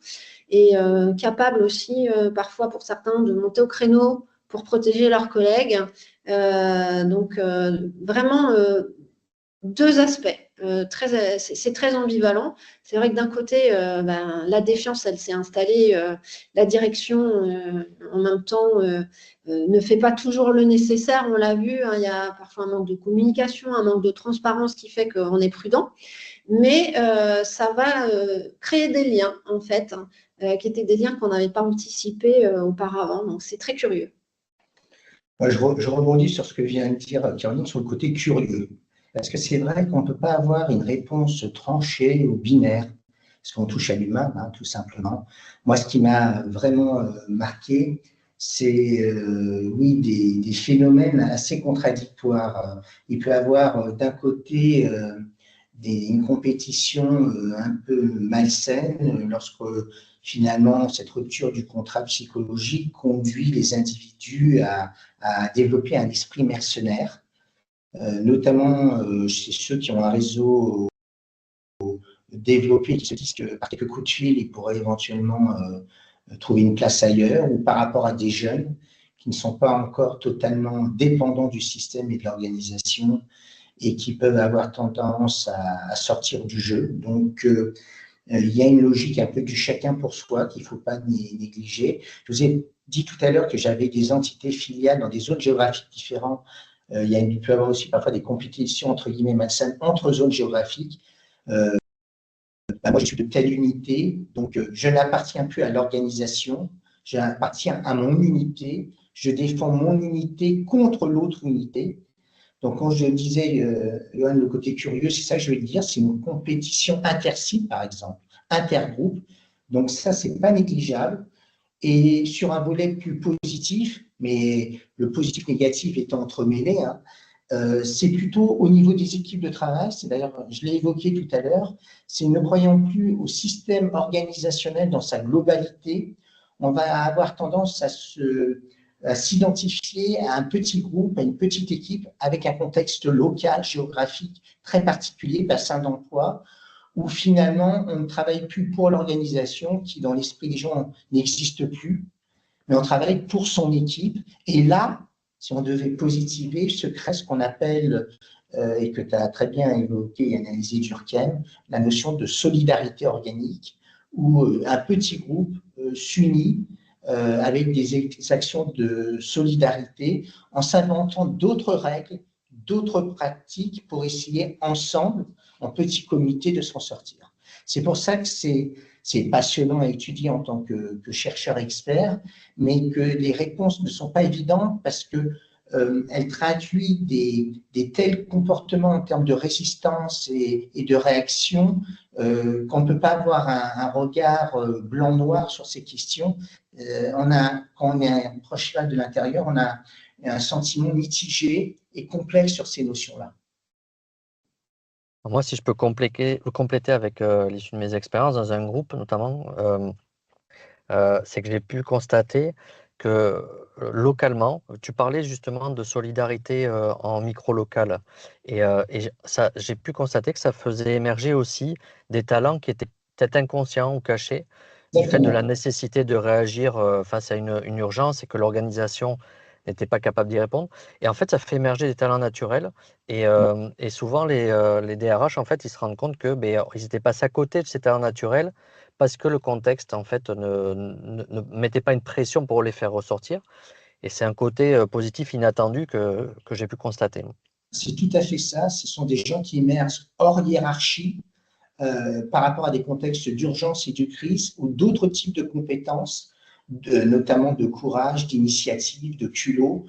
et capables aussi parfois pour certains de monter au créneau pour protéger leurs collègues. Donc vraiment deux aspects. C'est très ambivalent. C'est vrai que d'un côté, la défiance, elle s'est installée. La direction, en même temps, ne fait pas toujours le nécessaire. On l'a vu, hein, il y a parfois un manque de communication, un manque de transparence qui fait qu'on est prudent. Mais ça va créer des liens, en fait, hein, qui étaient des liens qu'on n'avait pas anticipés auparavant. Donc, c'est très curieux. Moi, je rebondis sur ce que vient de dire Caroline sur le côté curieux. Parce que c'est vrai qu'on ne peut pas avoir une réponse tranchée ou binaire, parce qu'on touche à l'humain, hein, tout simplement. Moi, ce qui m'a vraiment marqué, c'est oui, des phénomènes assez contradictoires. Il peut y avoir d'un côté une compétition un peu malsaine lorsque finalement cette rupture du contrat psychologique conduit les individus à développer un esprit mercenaire. Notamment chez ceux qui ont un réseau développé, qui se disent que par quelques coups de fil, ils pourraient éventuellement trouver une place ailleurs, ou par rapport à des jeunes qui ne sont pas encore totalement dépendants du système et de l'organisation et qui peuvent avoir tendance à sortir du jeu. Donc, il y a une logique un peu du chacun pour soi qu'il ne faut pas négliger. Je vous ai dit tout à l'heure que j'avais des entités filiales dans des zones géographiques différentes. Il peut y avoir aussi parfois des compétitions entre guillemets malsaines entre zones géographiques. Moi, je suis de telle unité, donc je n'appartiens plus à l'organisation, j'appartiens à mon unité, je défends mon unité contre l'autre unité. Donc, quand je disais, Johan, le côté curieux, c'est ça que je veux dire, c'est une compétition inter-site, par exemple, intergroupe. Donc, ça, c'est pas négligeable. Et sur un volet plus positif, mais le positif-négatif étant entremêlé, hein, c'est plutôt au niveau des équipes de travail, c'est d'ailleurs, je l'ai évoqué tout à l'heure, c'est ne croyant plus au système organisationnel dans sa globalité, on va avoir tendance à s'identifier à un petit groupe, à une petite équipe, avec un contexte local, géographique très particulier, bassin d'emploi, où finalement on ne travaille plus pour l'organisation, qui dans l'esprit des gens n'existe plus, mais on travaille pour son équipe. Et là, si on devait positiver, se crée ce qu'on appelle, et que tu as très bien évoqué et analysé Durkheim, la notion de solidarité organique, où un petit groupe s'unit avec des actions de solidarité en s'inventant d'autres règles, d'autres pratiques pour essayer ensemble, en petit comité, de s'en sortir. C'est pour ça que c'est passionnant à étudier en tant que chercheur expert, mais que les réponses ne sont pas évidentes parce que elle traduit des tels comportements en termes de résistance et de réaction qu'on ne peut pas avoir un regard blanc-noir sur ces questions. Quand on est proche là de l'intérieur, on a un sentiment mitigé et complexe sur ces notions-là. Moi, si je peux compléter avec l'issue de mes expériences dans un groupe, notamment, c'est que j'ai pu constater que localement, tu parlais justement de solidarité en micro-local. Et j'ai pu constater que ça faisait émerger aussi des talents qui étaient peut-être inconscients ou cachés du fait de la nécessité de réagir face à une urgence et que l'organisation n'était pas capable d'y répondre. Et en fait, ça fait émerger des talents naturels. Et souvent, les DRH, en fait, ils se rendent compte que ils étaient passés à côté de ces talents naturels parce que le contexte, en fait, ne mettait pas une pression pour les faire ressortir. Et c'est un côté positif inattendu que j'ai pu constater. C'est tout à fait ça. Ce sont des gens qui émergent hors hiérarchie par rapport à des contextes d'urgence et de crise ou d'autres types de compétences, notamment de courage, d'initiative, de culot,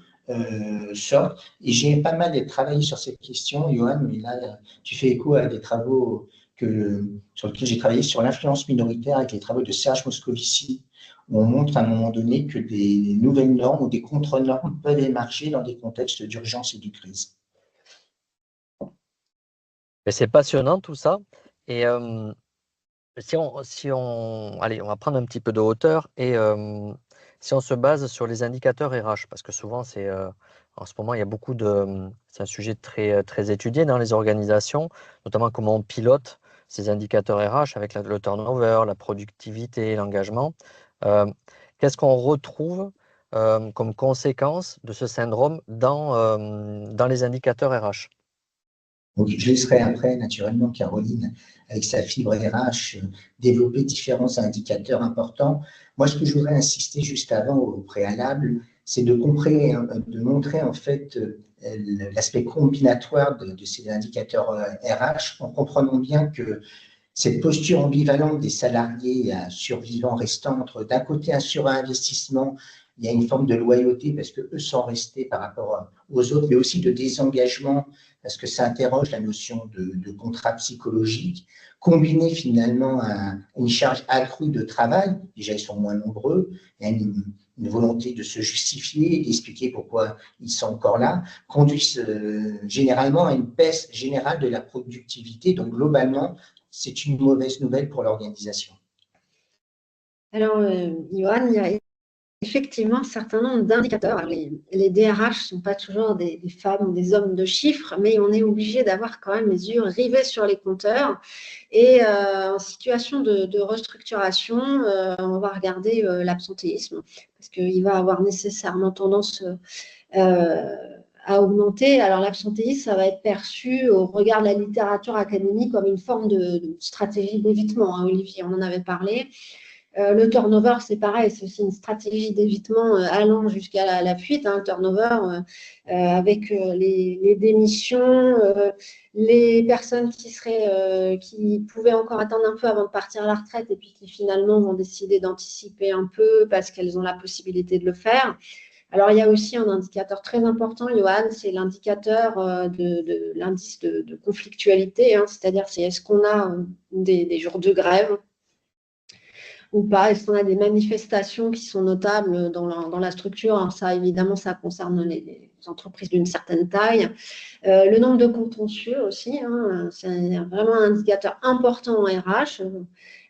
sortent. Et j'ai pas mal travaillé sur cette question, Johan, mais là, tu fais écho à des travaux sur lesquels j'ai travaillé sur l'influence minoritaire avec les travaux de Serge Moscovici, où on montre à un moment donné que des nouvelles normes ou des contre-normes peuvent émerger dans des contextes d'urgence et de crise. Mais c'est passionnant tout ça. Et allez, on va prendre un petit peu de hauteur et si on se base sur les indicateurs RH, parce que souvent en ce moment il y a c'est un sujet très étudié dans les organisations, notamment comment on pilote ces indicateurs RH avec le turnover, la productivité, l'engagement. Euh, Qu'est-ce qu'on retrouve comme conséquence de ce syndrome dans les indicateurs RH? Donc, je laisserai après, naturellement, Caroline, avec sa fibre RH, développer différents indicateurs importants. Moi, ce que je voudrais insister juste avant, au préalable, c'est de montrer en fait l'aspect combinatoire de ces indicateurs RH, en comprenant bien que cette posture ambivalente des salariés survivants restants entre d'un côté un surinvestissement, il y a une forme de loyauté parce qu'eux sont restés par rapport aux autres, mais aussi de désengagement parce que ça interroge la notion de contrat psychologique, combiné finalement à une charge accrue de travail, déjà ils sont moins nombreux, il y a une volonté de se justifier et d'expliquer pourquoi ils sont encore là, conduisent généralement à une baisse générale de la productivité, donc globalement, c'est une mauvaise nouvelle pour l'organisation. Alors, Johan, il y a effectivement un certain nombre d'indicateurs. Les DRH ne sont pas toujours des femmes ou des hommes de chiffres, mais on est obligé d'avoir quand même les yeux rivés sur les compteurs. Et en situation de restructuration, on va regarder l'absentéisme, parce qu'il va avoir nécessairement tendance à augmenter. Alors l'absentéisme, ça va être perçu au regard de la littérature académique comme une forme de stratégie d'évitement, hein, Olivier, on en avait parlé. Le turnover, c'est pareil, c'est aussi une stratégie d'évitement allant jusqu'à la fuite. Hein, le turnover, avec les démissions, les personnes qui pouvaient encore attendre un peu avant de partir à la retraite et puis qui finalement vont décider d'anticiper un peu parce qu'elles ont la possibilité de le faire. Alors, il y a aussi un indicateur très important, Johan, c'est l'indicateur de l'indice de conflictualité, hein, c'est-à-dire est-ce qu'on a des jours de grève ou pas. Est-ce qu'on a des manifestations qui sont notables dans la structure? Alors ça, évidemment, ça concerne les entreprises d'une certaine taille. Le nombre de contentieux aussi, hein, c'est vraiment un indicateur important en RH.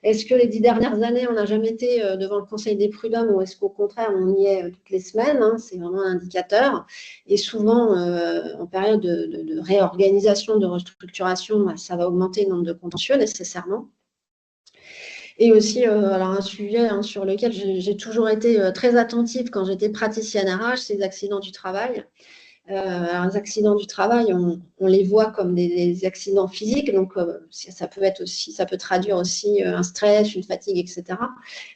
Est-ce que les 10 dernières années, on n'a jamais été devant le Conseil des prud'hommes ou est-ce qu'au contraire, on y est toutes les semaines, hein, c'est vraiment un indicateur. Et souvent, en période de réorganisation, de restructuration, bah, ça va augmenter le nombre de contentieux nécessairement. Et aussi, alors un sujet hein, sur lequel j'ai toujours été très attentive quand j'étais praticienne RH, c'est les accidents du travail. Alors, les accidents du travail, on les voit comme des accidents physiques, donc ça peut traduire aussi un stress, une fatigue, etc.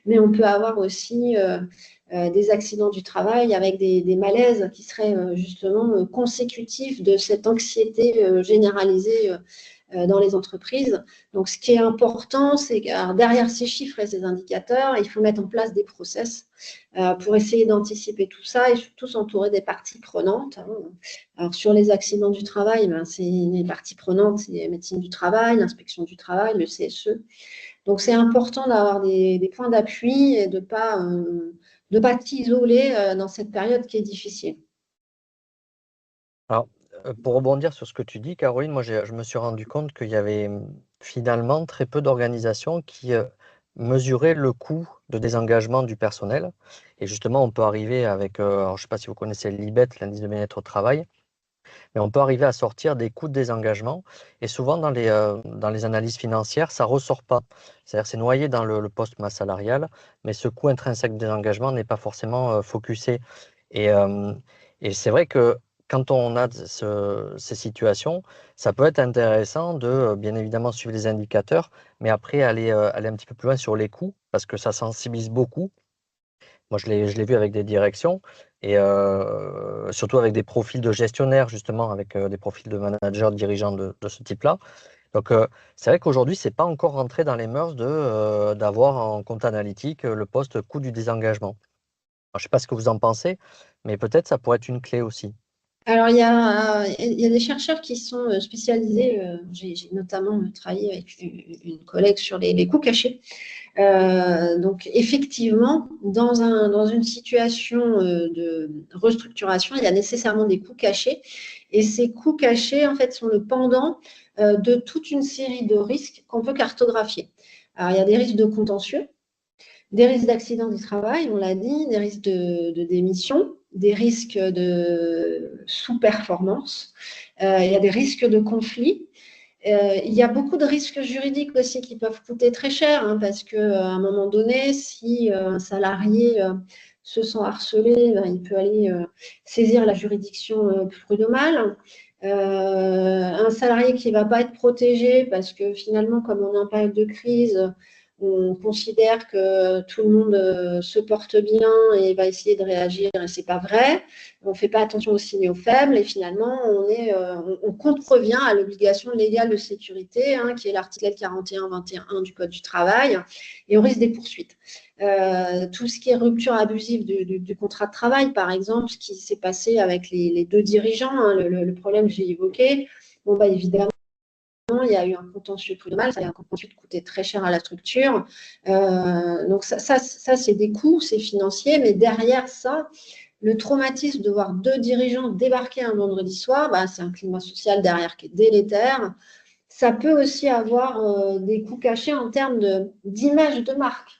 Mais on peut avoir aussi des accidents du travail avec des malaises qui seraient justement consécutifs de cette anxiété généralisée dans les entreprises. Donc, ce qui est important, c'est que derrière ces chiffres et ces indicateurs, il faut mettre en place des process pour essayer d'anticiper tout ça et surtout s'entourer des parties prenantes. Hein. Alors, sur les accidents du travail, ben, c'est les parties prenantes, c'est la médecine du travail, l'inspection du travail, le CSE. Donc, c'est important d'avoir des points d'appui et de ne pas t'isoler dans cette période qui est difficile. Alors, pour rebondir sur ce que tu dis, Caroline, moi je me suis rendu compte qu'il y avait finalement très peu d'organisations qui mesuraient le coût de désengagement du personnel. Et justement, on peut arriver avec, alors, je ne sais pas si vous connaissez l'IBET, l'indice de bien-être au travail, mais on peut arriver à sortir des coûts de désengagement. Et souvent, dans les analyses financières, ça ne ressort pas. C'est-à-dire c'est noyé dans le poste masse salariale, mais ce coût intrinsèque de désengagement n'est pas forcément focusé. Et, euh, et c'est vrai que quand on a ces situations, ça peut être intéressant de bien évidemment suivre les indicateurs, mais après aller un petit peu plus loin sur les coûts, parce que ça sensibilise beaucoup. Moi, je l'ai vu avec des directions et surtout avec des profils de gestionnaires, justement, avec des profils de managers, de dirigeants de ce type-là. Donc, c'est vrai qu'aujourd'hui, ce n'est pas encore rentré dans les mœurs d'avoir en compte analytique le poste coût du désengagement. Alors, je ne sais pas ce que vous en pensez, mais peut-être ça pourrait être une clé aussi. Alors, il y a des chercheurs qui sont spécialisés. J'ai notamment travaillé avec une collègue sur les coûts cachés. Donc, effectivement, dans une situation de restructuration, il y a nécessairement des coûts cachés. Et ces coûts cachés, en fait, sont le pendant de toute une série de risques qu'on peut cartographier. Alors, il y a des risques de contentieux, des risques d'accident du travail, on l'a dit, des risques de démission, des risques de sous-performance, il y a des risques de conflit. Il y a beaucoup de risques juridiques aussi qui peuvent coûter très cher, hein, parce qu'à un moment donné, si un salarié se sent harcelé, ben, il peut aller saisir la juridiction prud'homale. Un salarié qui ne va pas être protégé parce que finalement, comme on est en période de crise, on considère que tout le monde se porte bien et va essayer de réagir, et ce n'est pas vrai. On ne fait pas attention aux signaux faibles et finalement, on contrevient à l'obligation légale de sécurité, hein, qui est l'article 41-21 du Code du travail, et on risque des poursuites. Tout ce qui est rupture abusive du contrat de travail, par exemple, ce qui s'est passé avec les deux dirigeants, hein, le problème que j'ai évoqué, bon, bah, évidemment, il y a eu un contentieux prud'homal, ça a ensuite coûté très cher à la structure. Donc ça c'est des coûts, c'est financier, mais derrière ça, le traumatisme de voir deux dirigeants débarquer un vendredi soir, bah, c'est un climat social derrière qui est délétère. Ça peut aussi avoir des coûts cachés en termes d'image de marque.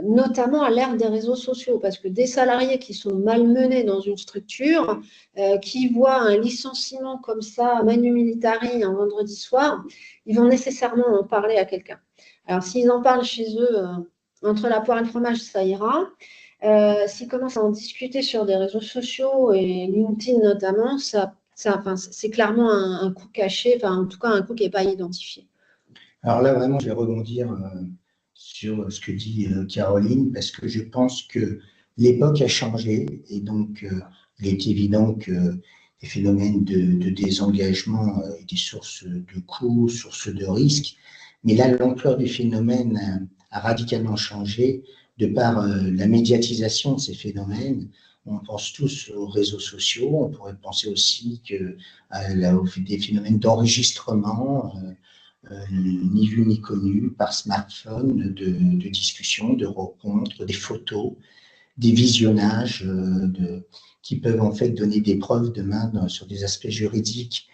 Notamment à l'ère des réseaux sociaux, parce que des salariés qui sont malmenés dans une structure, qui voient un licenciement comme ça, manu militari, un vendredi soir, ils vont nécessairement en parler à quelqu'un. Alors, s'ils en parlent chez eux, entre la poire et le fromage, ça ira. S'ils commencent à en discuter sur des réseaux sociaux, et LinkedIn notamment, c'est clairement un coût caché, enfin, en tout cas, un coût qui n'est pas identifié. Alors là, vraiment, je vais rebondir sur ce que dit Caroline, parce que je pense que l'époque a changé et donc il est évident que les phénomènes de désengagement et des sources de coûts, sources de risques, mais là, l'ampleur du phénomène a radicalement changé de par la médiatisation de ces phénomènes. On pense tous aux réseaux sociaux, on pourrait penser aussi aux des phénomènes d'enregistrement, ni vu ni connu, par smartphone, de discussions, de rencontres, des photos, des visionnages qui peuvent en fait donner des preuves demain sur des aspects juridiques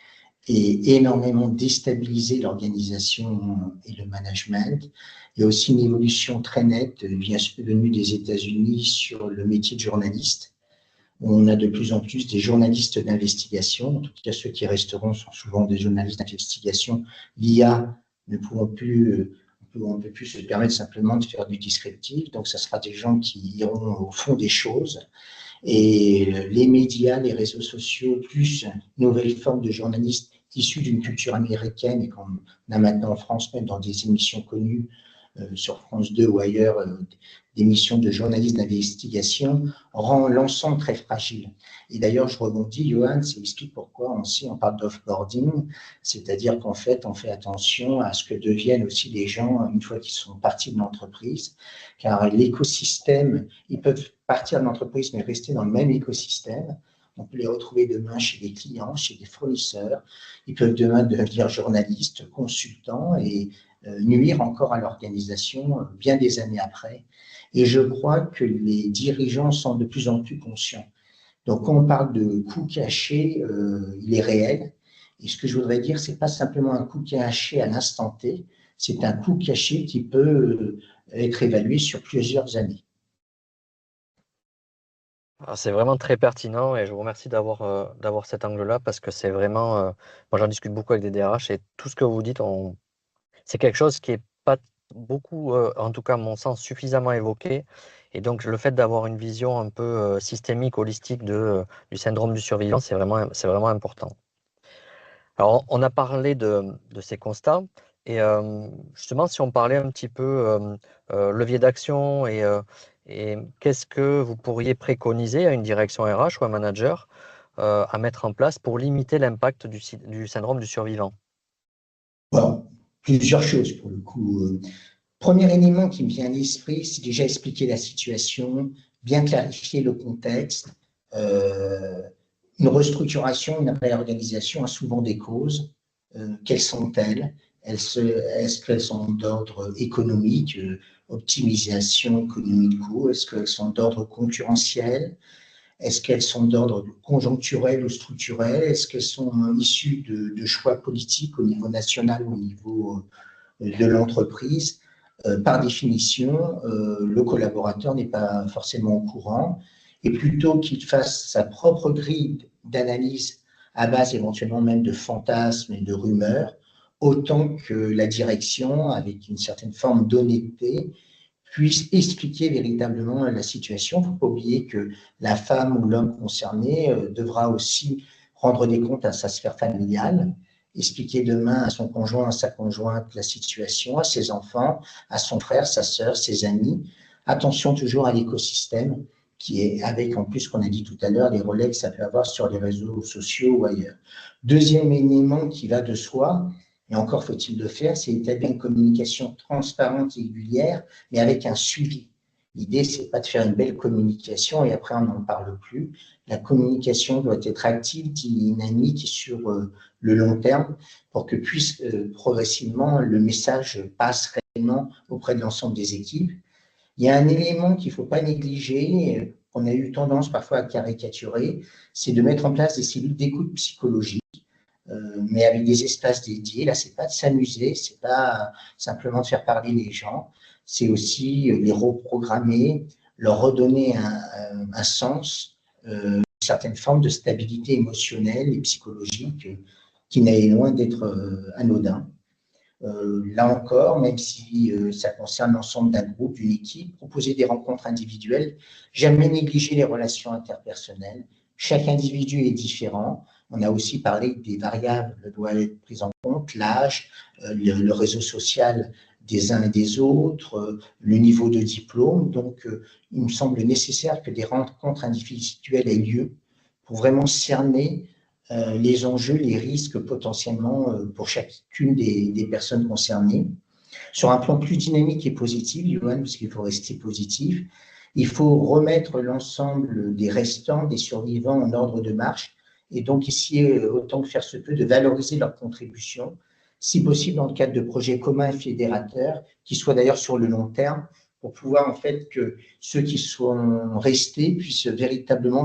et énormément déstabiliser l'organisation et le management. Il y a aussi une évolution très nette venue des États-Unis sur le métier de journaliste. On a de plus en plus des journalistes d'investigation, en tout cas ceux qui resteront sont souvent des journalistes d'investigation. L'IA ne pouvant plus, on ne peut plus se permettre simplement de faire du descriptif, donc ça sera des gens qui iront au fond des choses. Et les médias, les réseaux sociaux, plus une nouvelle forme de journalistes issus d'une culture américaine et qu'on a maintenant en France, même dans des émissions connues sur France 2 ou ailleurs, des missions de journalistes d'investigation, rend l'ensemble très fragile. Et d'ailleurs, je rebondis, Johan, ça explique pourquoi on parle d'offboarding, c'est-à-dire qu'en fait, on fait attention à ce que deviennent aussi les gens une fois qu'ils sont partis de l'entreprise, car l'écosystème, ils peuvent partir de l'entreprise mais rester dans le même écosystème. On peut les retrouver demain chez des clients, chez des fournisseurs. Ils peuvent demain devenir journalistes, consultants et nuire encore à l'organisation bien des années après. Et je crois que les dirigeants sont de plus en plus conscients. Donc, quand on parle de coût caché, il est réel. Et ce que je voudrais dire, ce n'est pas simplement un coût caché à l'instant T, c'est un coût caché qui peut être évalué sur plusieurs années. C'est vraiment très pertinent et je vous remercie d'avoir cet angle-là parce que c'est vraiment, moi j'en discute beaucoup avec des DRH et tout ce que vous dites, c'est quelque chose qui est pas beaucoup, en tout cas à mon sens, suffisamment évoqué. Et donc le fait d'avoir une vision un peu systémique, holistique du syndrome du survivant, c'est vraiment important. Alors on a parlé de ces constats et justement si on parlait un petit peu levier d'action et qu'est-ce que vous pourriez préconiser à une direction RH ou un manager à mettre en place pour limiter l'impact du syndrome du survivant? Bon, plusieurs choses pour le coup. Premier élément qui me vient à l'esprit, c'est déjà expliquer la situation, bien clarifier le contexte. Une restructuration, une réorganisation a souvent des causes. Quelles sont-elles? Est-ce qu'elles sont d'ordre économique, optimisation économique de coûts? Est-ce qu'elles sont d'ordre concurrentiel? Est-ce qu'elles sont d'ordre conjoncturel ou structurel? Est-ce qu'elles sont issues de choix politiques au niveau national ou au niveau de l'entreprise? Par définition, le collaborateur n'est pas forcément au courant, et plutôt qu'il fasse sa propre grille d'analyse à base éventuellement même de fantasmes et de rumeurs, autant que la direction, avec une certaine forme d'honnêteté, puisse expliquer véritablement la situation. Il ne faut pas oublier que la femme ou l'homme concerné devra aussi rendre des comptes à sa sphère familiale, expliquer demain à son conjoint, à sa conjointe la situation, à ses enfants, à son frère, sa sœur, ses amis. Attention toujours à l'écosystème qui est avec, en plus, qu'on a dit tout à l'heure, les relais que ça peut avoir sur les réseaux sociaux ou ailleurs. Deuxième élément qui va de soi, et encore faut-il le faire, c'est établir une communication transparente et régulière, mais avec un suivi. L'idée, c'est pas de faire une belle communication et après on n'en parle plus. La communication doit être active, dynamique et sur le long terme pour que puisse progressivement le message passe réellement auprès de l'ensemble des équipes. Il y a un élément qu'il ne faut pas négliger, qu'on a eu tendance parfois à caricaturer, c'est de mettre en place des cellules d'écoute psychologique, mais avec des espaces dédiés. Là, ce n'est pas de s'amuser, ce n'est pas simplement de faire parler les gens, c'est aussi les reprogrammer, leur redonner un sens, une certaine forme de stabilité émotionnelle et psychologique qui n'est loin d'être anodin. Là encore, même si ça concerne l'ensemble d'un groupe, d'une équipe, proposer des rencontres individuelles, jamais négliger les relations interpersonnelles. Chaque individu est différent. On a aussi parlé que des variables doivent être prises en compte, l'âge, le réseau social des uns et des autres, le niveau de diplôme. Donc, il me semble nécessaire que des rencontres individuelles aient lieu pour vraiment cerner les enjeux, les risques potentiellement pour chacune des personnes concernées. Sur un plan plus dynamique et positif, Johan, parce qu'il faut rester positif, il faut remettre l'ensemble des restants, des survivants en ordre de marche et donc essayer autant que faire se peut de valoriser leur contribution, si possible dans le cadre de projets communs et fédérateurs, qui soient d'ailleurs sur le long terme, pour pouvoir en fait que ceux qui sont restés puissent véritablement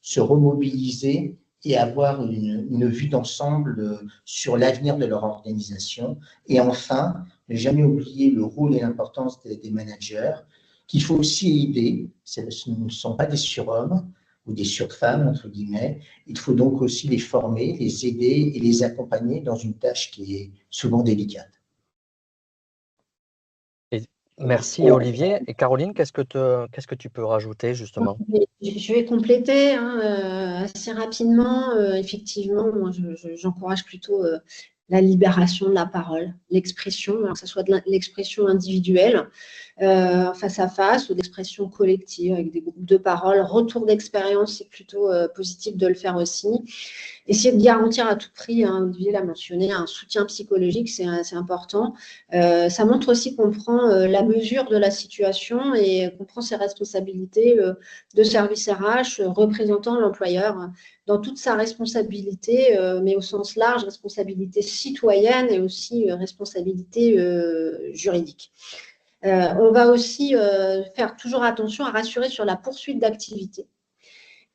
se remobiliser et avoir une vue d'ensemble sur l'avenir de leur organisation. Et enfin, ne jamais oublier le rôle et l'importance des managers, qu'il faut aussi aider. Ce ne sont pas des surhommes ou des surfemmes, entre guillemets. Il faut donc aussi les former, les aider et les accompagner dans une tâche qui est souvent délicate. Merci Olivier. Et Caroline, qu'est-ce que tu peux rajouter justement? Je vais compléter assez rapidement. Effectivement, moi, j'encourage plutôt la libération de la parole, l'expression, que ce soit de l'expression individuelle face à face ou d'expression collective avec des groupes de parole. Retour d'expérience, c'est plutôt positif de le faire aussi. Essayer de garantir à tout prix, Olivier l'a mentionné, un soutien psychologique, c'est important. Ça montre aussi qu'on prend la mesure de la situation et qu'on prend ses responsabilités de service RH représentant l'employeur dans toute sa responsabilité, mais au sens large, responsabilité citoyenne et aussi responsabilité juridique. On va aussi faire toujours attention à rassurer sur la poursuite d'activité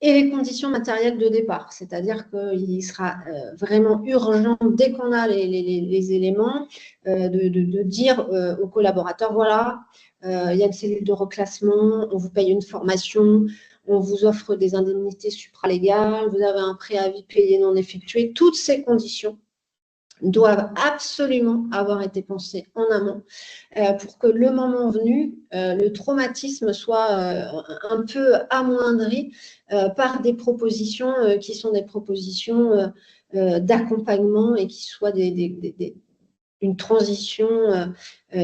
et les conditions matérielles de départ, c'est-à-dire qu'il sera vraiment urgent, dès qu'on a les éléments, de dire aux collaborateurs, voilà, il y a une cellule de reclassement, on vous paye une formation, on vous offre des indemnités supralégales, vous avez un préavis payé non effectué. Toutes ces conditions doivent absolument avoir été pensées en amont pour que le moment venu, le traumatisme soit un peu amoindri par des propositions qui sont des propositions d'accompagnement et qui soient une transition,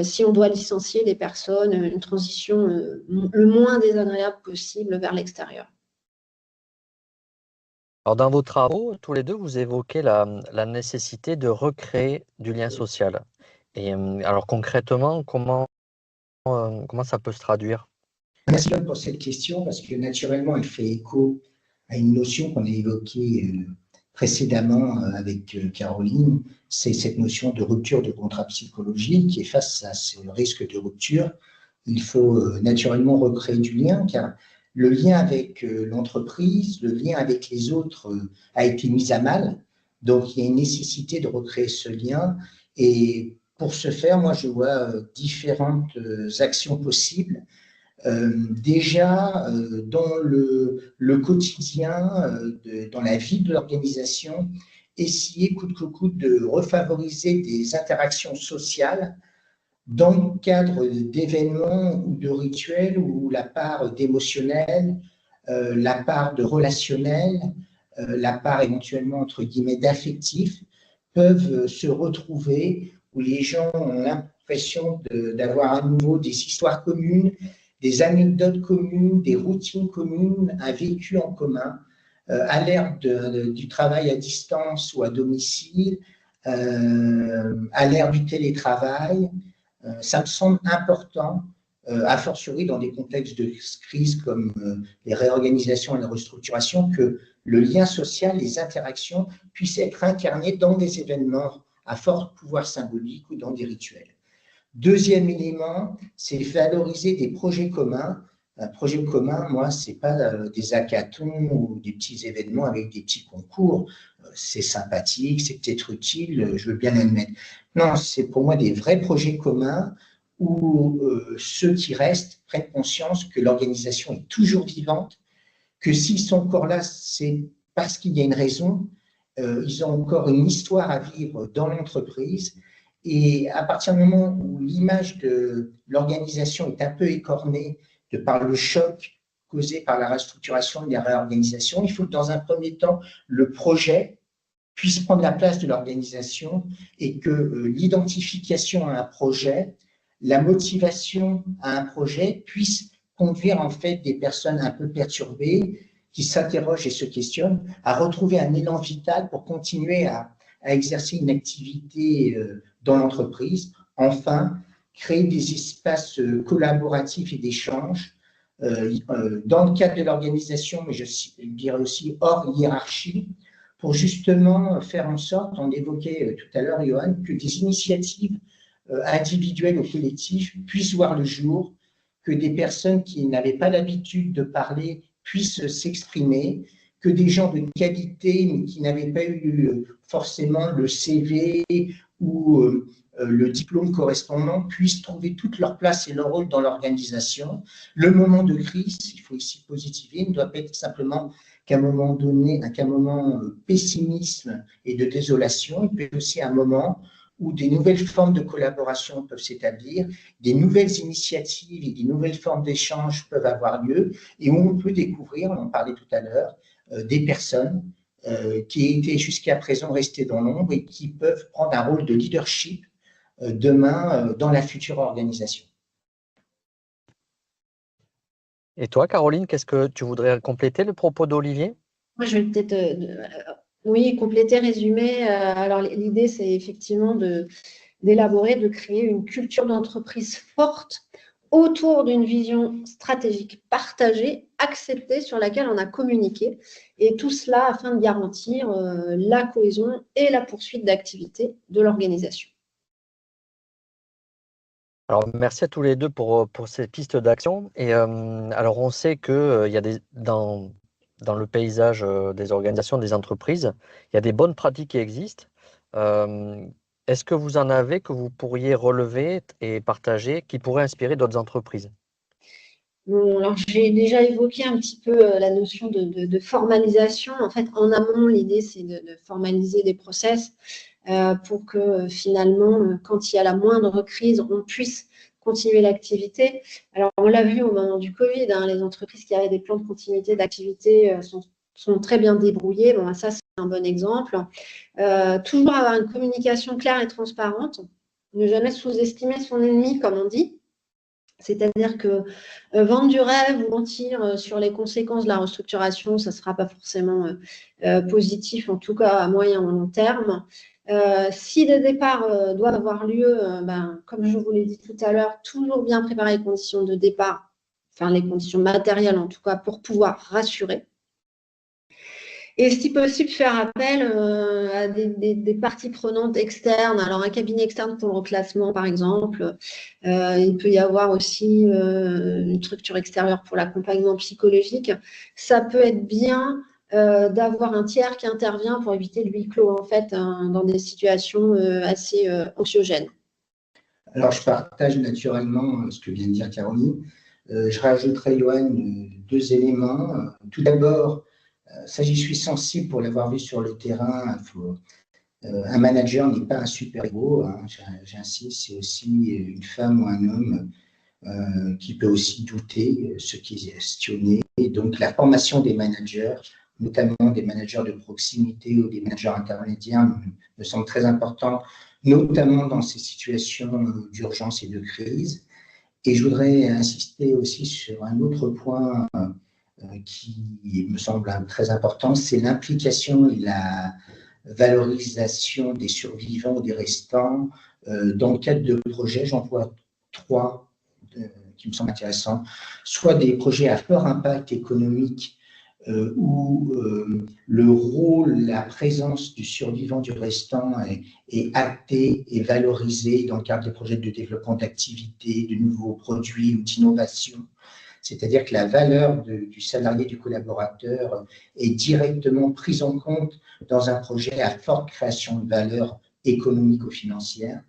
si on doit licencier des personnes, une transition le moins désagréable possible vers l'extérieur. Alors, dans vos travaux, tous les deux, vous évoquez la nécessité de recréer du lien social. Et alors concrètement, comment ça peut se traduire? Merci pour cette question parce que naturellement, elle fait écho à une notion qu'on a évoquée précédemment avec Caroline, c'est cette notion de rupture de contrat psychologique. Et face à ce risque de rupture, il faut naturellement recréer du lien car le lien avec l'entreprise, le lien avec les autres a été mis à mal. Donc, il y a une nécessité de recréer ce lien. Et pour ce faire, moi, je vois différentes actions possibles. Déjà, dans le quotidien, dans la vie de l'organisation, essayer coûte que coûte de refavoriser des interactions sociales dans le cadre d'événements ou de rituels où la part d'émotionnel, la part de relationnel, la part éventuellement entre guillemets d'affectif peuvent se retrouver, où les gens ont l'impression d'avoir à nouveau des histoires communes, des anecdotes communes, des routines communes, un vécu en commun, à l'ère du travail à distance ou à domicile, à l'ère du télétravail. Ça me semble important, a fortiori dans des contextes de crise comme les réorganisations et la restructuration, que le lien social, les interactions puissent être incarnées dans des événements à fort pouvoir symbolique ou dans des rituels. Deuxième élément, c'est valoriser des projets communs. Un projet commun, moi, ce n'est pas des hackathons ou des petits événements avec des petits concours. C'est sympathique, c'est peut-être utile, je veux bien l'admettre. Non, c'est pour moi des vrais projets communs où ceux qui restent prennent conscience que l'organisation est toujours vivante, que s'ils sont encore là, c'est parce qu'il y a une raison. Ils ont encore une histoire à vivre dans l'entreprise. Et à partir du moment où l'image de l'organisation est un peu écornée de par le choc causé par la restructuration et la réorganisation, il faut que dans un premier temps, le projet puisse prendre la place de l'organisation et que l'identification à un projet, la motivation à un projet puisse conduire en fait des personnes un peu perturbées qui s'interrogent et se questionnent à retrouver un élan vital pour continuer à exercer une activité dans l'entreprise. Enfin, créer des espaces collaboratifs et d'échange dans le cadre de l'organisation, mais je dirais aussi hors hiérarchie, pour justement faire en sorte, on évoquait tout à l'heure, Johan, que des initiatives individuelles ou collectives puissent voir le jour, que des personnes qui n'avaient pas l'habitude de parler puissent s'exprimer, que des gens de qualité, mais qui n'avaient pas eu forcément le CV ou le diplôme correspondant, puissent trouver toute leur place et leur rôle dans l'organisation. Le moment de crise, il faut ici positiver, ne doit pas être simplement qu'un moment donné, qu'un moment pessimisme et de désolation, il peut être aussi un moment où des nouvelles formes de collaboration peuvent s'établir, des nouvelles initiatives et des nouvelles formes d'échange peuvent avoir lieu, et où on peut découvrir, on en parlait tout à l'heure, des personnes qui étaient jusqu'à présent restées dans l'ombre et qui peuvent prendre un rôle de leadership demain dans la future organisation. Et toi, Caroline, qu'est-ce que tu voudrais compléter le propos d'Olivier? Moi, je vais peut-être oui, compléter, résumer. Alors, l'idée, c'est effectivement d'élaborer, de créer une culture d'entreprise forte autour d'une vision stratégique partagée, acceptée, sur laquelle on a communiqué. Et tout cela afin de garantir la cohésion et la poursuite d'activité de l'organisation. Alors, merci à tous les deux pour ces pistes d'action. Et alors, on sait qu'il y a dans le paysage des organisations, des entreprises, il y a des bonnes pratiques qui existent. Est-ce que vous en avez que vous pourriez relever et partager qui pourraient inspirer d'autres entreprises? Bon, alors, j'ai déjà évoqué un petit peu la notion de formalisation. En fait, en amont, l'idée, c'est de formaliser des process pour que finalement, quand il y a la moindre crise, on puisse continuer l'activité. Alors, on l'a vu au moment du Covid, hein, les entreprises qui avaient des plans de continuité d'activité sont très bien débrouillées. Bon, ça, c'est un bon exemple. Toujours avoir une communication claire et transparente. Ne jamais sous-estimer son ennemi, comme on dit. C'est-à-dire que vendre du rêve ou mentir sur les conséquences de la restructuration, ça ne sera pas forcément positif, en tout cas à moyen ou long terme. Si des départs doivent avoir lieu, comme je vous l'ai dit tout à l'heure, toujours bien préparer les conditions de départ, enfin les conditions matérielles en tout cas, pour pouvoir rassurer. Et si possible, faire appel à des parties prenantes externes. Alors, un cabinet externe pour le reclassement, par exemple. Il peut y avoir aussi une structure extérieure pour l'accompagnement psychologique. Ça peut être bien d'avoir un tiers qui intervient pour éviter le huis clos, en fait, dans des situations assez anxiogènes. Alors, je partage naturellement ce que vient de dire Caroline. Je rajouterai, Johan, deux éléments. Tout d'abord, ça j'y suis sensible pour l'avoir vu sur le terrain. Un manager n'est pas un super-héros, hein, j'insiste, c'est aussi une femme ou un homme qui peut aussi douter, se questionner. Et donc, la formation des managers, notamment des managers de proximité ou des managers intermédiaires, me semble très important, notamment dans ces situations d'urgence et de crise. Et je voudrais insister aussi sur un autre point qui me semble très important, c'est l'implication et la valorisation des survivants ou des restants dans le cadre de projets. J'en vois trois qui me semblent intéressants, soit des projets à fort impact économique où le rôle, la présence du survivant, du restant est acté et valorisé dans le cadre des projets de développement d'activités, de nouveaux produits ou d'innovation. C'est-à-dire que la valeur du salarié, du collaborateur est directement prise en compte dans un projet à forte création de valeur économique ou financière.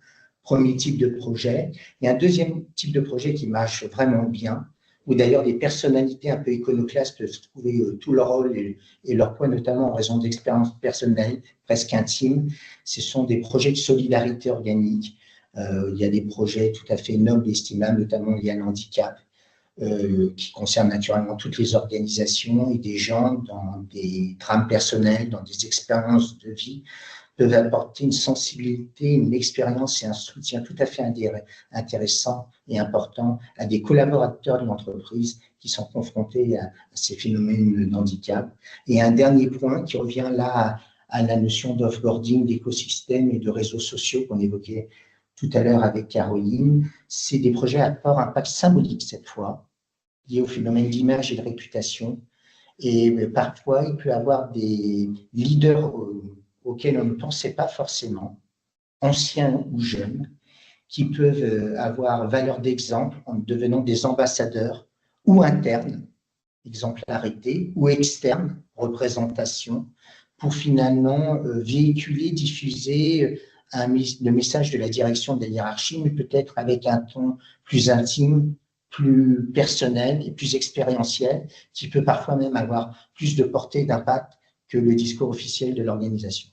Premier type de projet. Et un deuxième type de projet qui marche vraiment bien, où d'ailleurs des personnalités un peu iconoclastes peuvent trouver tout leur rôle et leur poids, notamment en raison d'expériences personnelles presque intimes. Ce sont des projets de solidarité organique. Il y a des projets tout à fait nobles et estimables, notamment liés à l'handicap, qui concernent naturellement toutes les organisations et des gens dans des drames personnels, dans des expériences de vie, peuvent apporter une sensibilité, une expérience et un soutien tout à fait intéressant et important à des collaborateurs de l'entreprise qui sont confrontés à ces phénomènes d'handicap. Et un dernier point qui revient là à la notion d'offboarding, d'écosystème et de réseaux sociaux qu'on évoquait tout à l'heure avec Caroline, c'est des projets à fort impact symbolique cette fois, liés au phénomène d'image et de réputation. Et parfois, il peut y avoir des leaders auxquels on ne pensait pas forcément, anciens ou jeunes, qui peuvent avoir valeur d'exemple en devenant des ambassadeurs ou internes, exemplarité, ou externes, représentation, pour finalement véhiculer, diffuser le message de la direction de la hiérarchie, mais peut-être avec un ton plus intime, plus personnel et plus expérientiel, qui peut parfois même avoir plus de portée, d'impact que le discours officiel de l'organisation.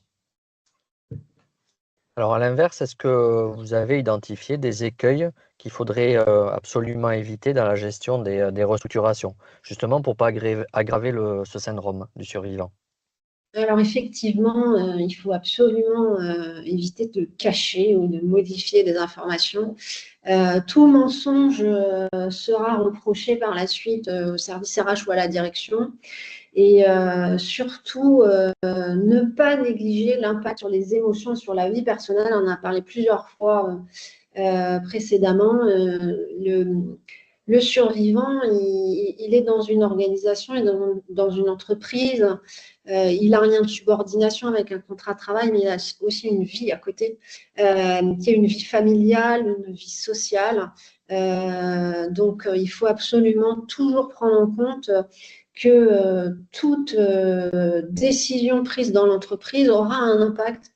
Alors à l'inverse, est-ce que vous avez identifié des écueils qu'il faudrait absolument éviter dans la gestion des restructurations, justement pour ne pas aggraver ce syndrome du survivant? Alors effectivement, il faut absolument éviter de cacher ou de modifier des informations. Tout mensonge sera reproché par la suite au service RH ou à la direction. Et surtout, ne pas négliger l'impact sur les émotions et sur la vie personnelle. On en a parlé plusieurs fois précédemment. Le survivant, il est dans une organisation et dans une entreprise. Il a un lien de subordination avec un contrat de travail, mais il a aussi une vie à côté, qui est une vie familiale, une vie sociale. Donc, il faut absolument toujours prendre en compte que toute décision prise dans l'entreprise aura un impact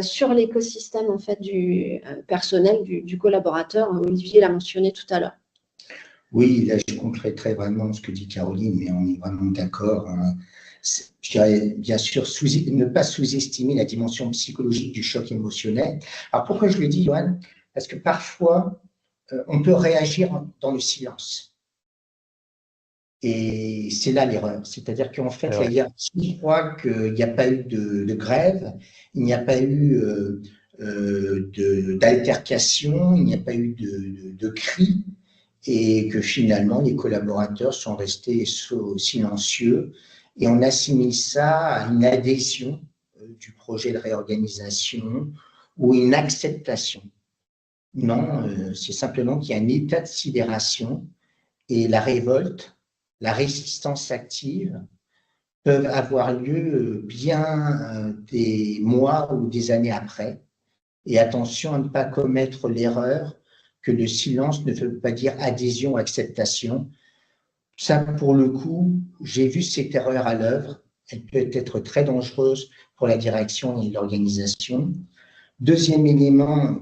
sur l'écosystème en fait, du personnel, du collaborateur. Olivier l'a mentionné tout à l'heure. Oui, là, je compléterai vraiment ce que dit Caroline, mais on est vraiment d'accord. Hein. Je dirais, bien sûr, ne pas sous-estimer la dimension psychologique du choc émotionnel. Alors, pourquoi je le dis, Johan? Parce que parfois, on peut réagir dans le silence. Et c'est là l'erreur. C'est-à-dire qu'en fait, la hiérarchie croit qu'il n'y a pas eu de grève, il n'y a pas eu d'altercation, il n'y a pas eu de cris, et que finalement, les collaborateurs sont restés silencieux. Et on assimile ça à une adhésion du projet de réorganisation ou une acceptation. Non, c'est simplement qu'il y a un état de sidération et la révolte, la résistance active peuvent avoir lieu bien des mois ou des années après. Et attention à ne pas commettre l'erreur que le silence ne veut pas dire adhésion, acceptation. Ça, pour le coup, j'ai vu cette erreur à l'œuvre. Elle peut être très dangereuse pour la direction et l'organisation. Deuxième élément,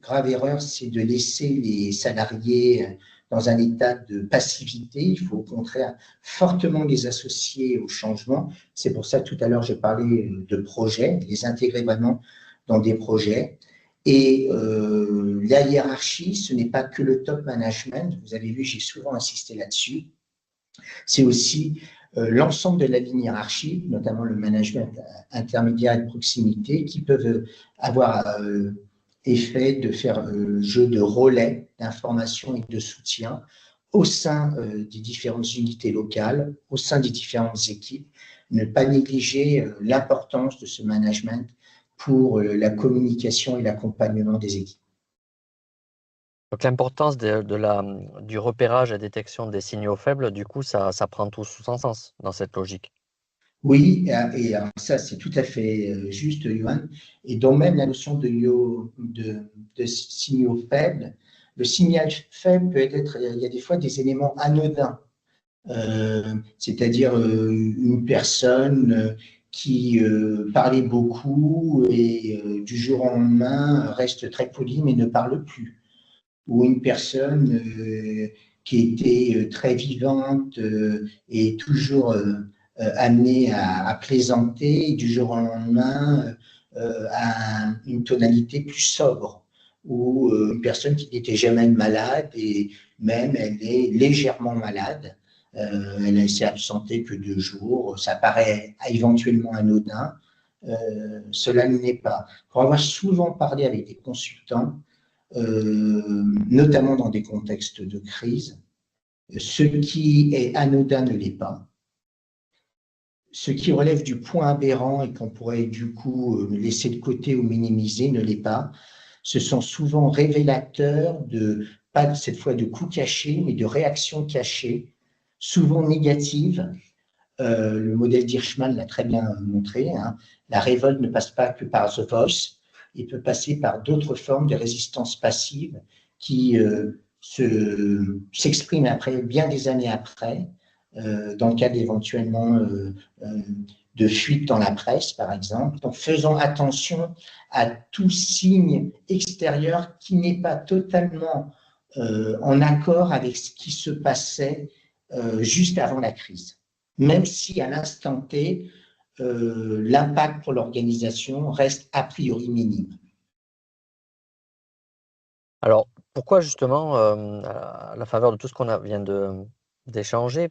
grave erreur, c'est de laisser les salariés dans un état de passivité. Il faut au contraire fortement les associer au changement. C'est pour ça, tout à l'heure, je parlais de projets, les intégrer vraiment dans des projets. Et la hiérarchie, ce n'est pas que le top management. Vous avez vu, j'ai souvent insisté là-dessus. C'est aussi l'ensemble de la ligne hiérarchique, notamment le management intermédiaire et de proximité, qui peuvent avoir effet de faire jeu de relais d'information et de soutien au sein des différentes unités locales, au sein des différentes équipes. Ne pas négliger l'importance de ce management pour la communication et l'accompagnement des équipes. Donc l'importance du repérage et détection des signaux faibles, du coup, ça prend tout son sens dans cette logique. Oui, et alors ça c'est tout à fait juste, Johan. Et donc même la notion de signaux faibles, le signal faible peut être, il y a des fois des éléments anodins, c'est-à-dire une personne qui parlait beaucoup et du jour au lendemain reste très polie mais ne parle plus. Ou une personne qui était très vivante et toujours amenée à plaisanter, et du jour au lendemain à une tonalité plus sobre, ou une personne qui n'était jamais malade et même elle est légèrement malade. Elle s'est absentée que 2 jours, ça paraît éventuellement anodin, cela ne l'est pas. Pour avoir souvent parlé avec des consultants, notamment dans des contextes de crise, ce qui est anodin ne l'est pas. Ce qui relève du point aberrant et qu'on pourrait du coup laisser de côté ou minimiser ne l'est pas. Ce sont souvent révélateurs de, pas cette fois de coups cachés, mais de réactions cachées, souvent négatives. Le modèle d'Hirschman l'a très bien montré. La révolte ne passe pas que par The Voice, il peut passer par d'autres formes de résistance passive qui s'expriment après, bien des années après, dans le cas éventuellement de fuite dans la presse, par exemple. Donc, faisons attention à tout signe extérieur qui n'est pas totalement en accord avec ce qui se passait juste avant la crise. Même si à l'instant T, l'impact pour l'organisation reste a priori minime. Alors, pourquoi justement, à la faveur de tout ce qu'on vient d'échanger,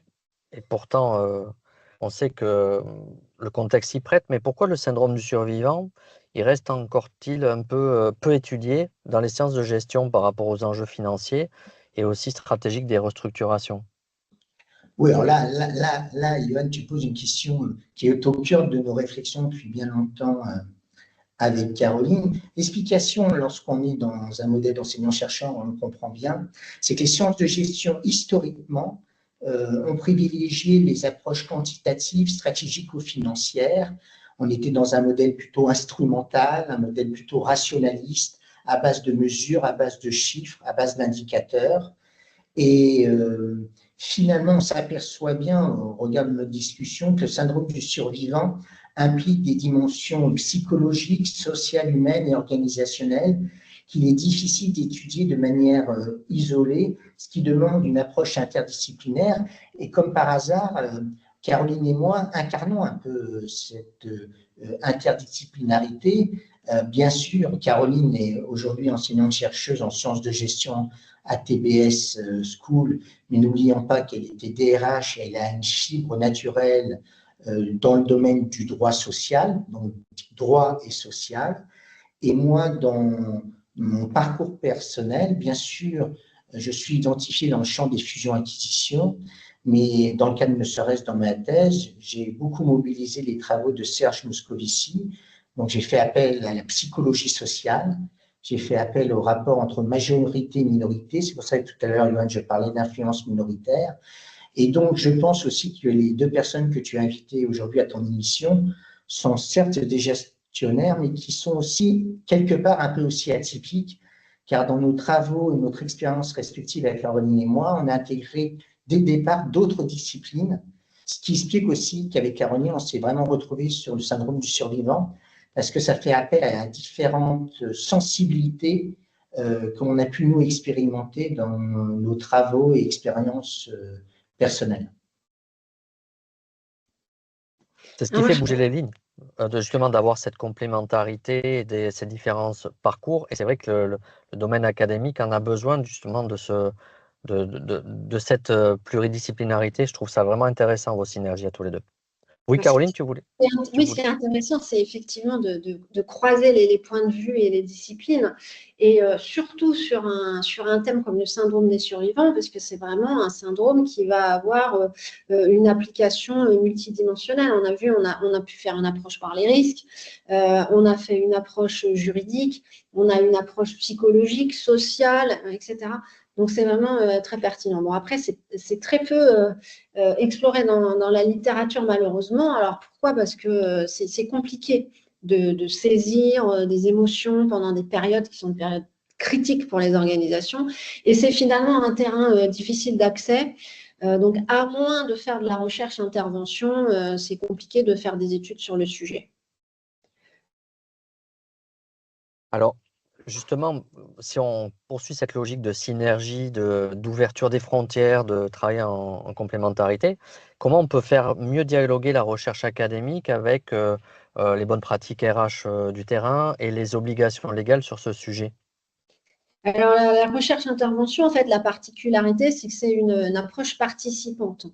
et pourtant on sait que le contexte s'y prête, mais pourquoi le syndrome du survivant, il reste encore-t-il un peu étudié dans les sciences de gestion par rapport aux enjeux financiers et aussi stratégiques des restructurations? Oui, alors là, Yoann, tu poses une question qui est au cœur de nos réflexions depuis bien longtemps avec Caroline. L'explication, lorsqu'on est dans un modèle d'enseignant-chercheur, on le comprend bien, c'est que les sciences de gestion, historiquement, ont privilégié les approches quantitatives, stratégiques ou financières. On était dans un modèle plutôt instrumental, un modèle plutôt rationaliste, à base de mesures, à base de chiffres, à base d'indicateurs. Et finalement, on s'aperçoit bien, au regard de notre discussion, que le syndrome du survivant implique des dimensions psychologiques, sociales, humaines et organisationnelles qu'il est difficile d'étudier de manière isolée, ce qui demande une approche interdisciplinaire. Et comme par hasard, Caroline et moi incarnons un peu cette interdisciplinarité. Bien sûr, Caroline est aujourd'hui enseignante-chercheuse en sciences de gestion à TBS School, mais n'oublions pas qu'elle était DRH et elle a une fibre naturelle dans le domaine du droit social, donc droit et social. Et moi, dans mon parcours personnel, bien sûr, je suis identifié dans le champ des fusions-acquisitions, mais dans le cadre ne serait-ce dans ma thèse, j'ai beaucoup mobilisé les travaux de Serge Moscovici. Donc, j'ai fait appel à la psychologie sociale, j'ai fait appel au rapport entre majorité et minorité. C'est pour ça que tout à l'heure, Yoann, je parlais d'influence minoritaire. Et donc, je pense aussi que les deux personnes que tu as invitées aujourd'hui à ton émission sont certes des gestionnaires, mais qui sont aussi quelque part un peu aussi atypiques, car dans nos travaux et notre expérience respective avec Caroline et moi, on a intégré dès le départ d'autres disciplines, ce qui explique aussi qu'avec Caroline, on s'est vraiment retrouvé sur le syndrome du survivant, parce que ça fait appel à différentes sensibilités qu'on a pu nous expérimenter dans nos travaux et expériences personnelles. C'est ce qui fait bouger les lignes, justement d'avoir cette complémentarité et ces différents parcours. Et c'est vrai que le domaine académique en a besoin justement de cette pluridisciplinarité. Je trouve ça vraiment intéressant, vos synergies à tous les deux. Oui, Caroline, tu voulais? Oui, ce qui est intéressant, c'est effectivement de croiser les points de vue et les disciplines, et surtout sur un thème comme le syndrome des survivants, parce que c'est vraiment un syndrome qui va avoir une application multidimensionnelle. On a vu, on a pu faire une approche par les risques, on a fait une approche juridique, on a une approche psychologique, sociale, etc. Donc, c'est vraiment très pertinent. Bon, après, c'est très peu exploré dans la littérature, malheureusement. Alors, pourquoi? Parce que c'est compliqué de saisir des émotions pendant des périodes qui sont des périodes critiques pour les organisations. Et c'est finalement un terrain difficile d'accès. Donc, à moins de faire de la recherche-intervention, c'est compliqué de faire des études sur le sujet. Alors, justement, si on poursuit cette logique de synergie, d'ouverture des frontières, de travailler en complémentarité, comment on peut faire mieux dialoguer la recherche académique avec les bonnes pratiques RH du terrain et les obligations légales sur ce sujet? Alors, la recherche-intervention, en fait, la particularité, c'est que c'est une approche participante.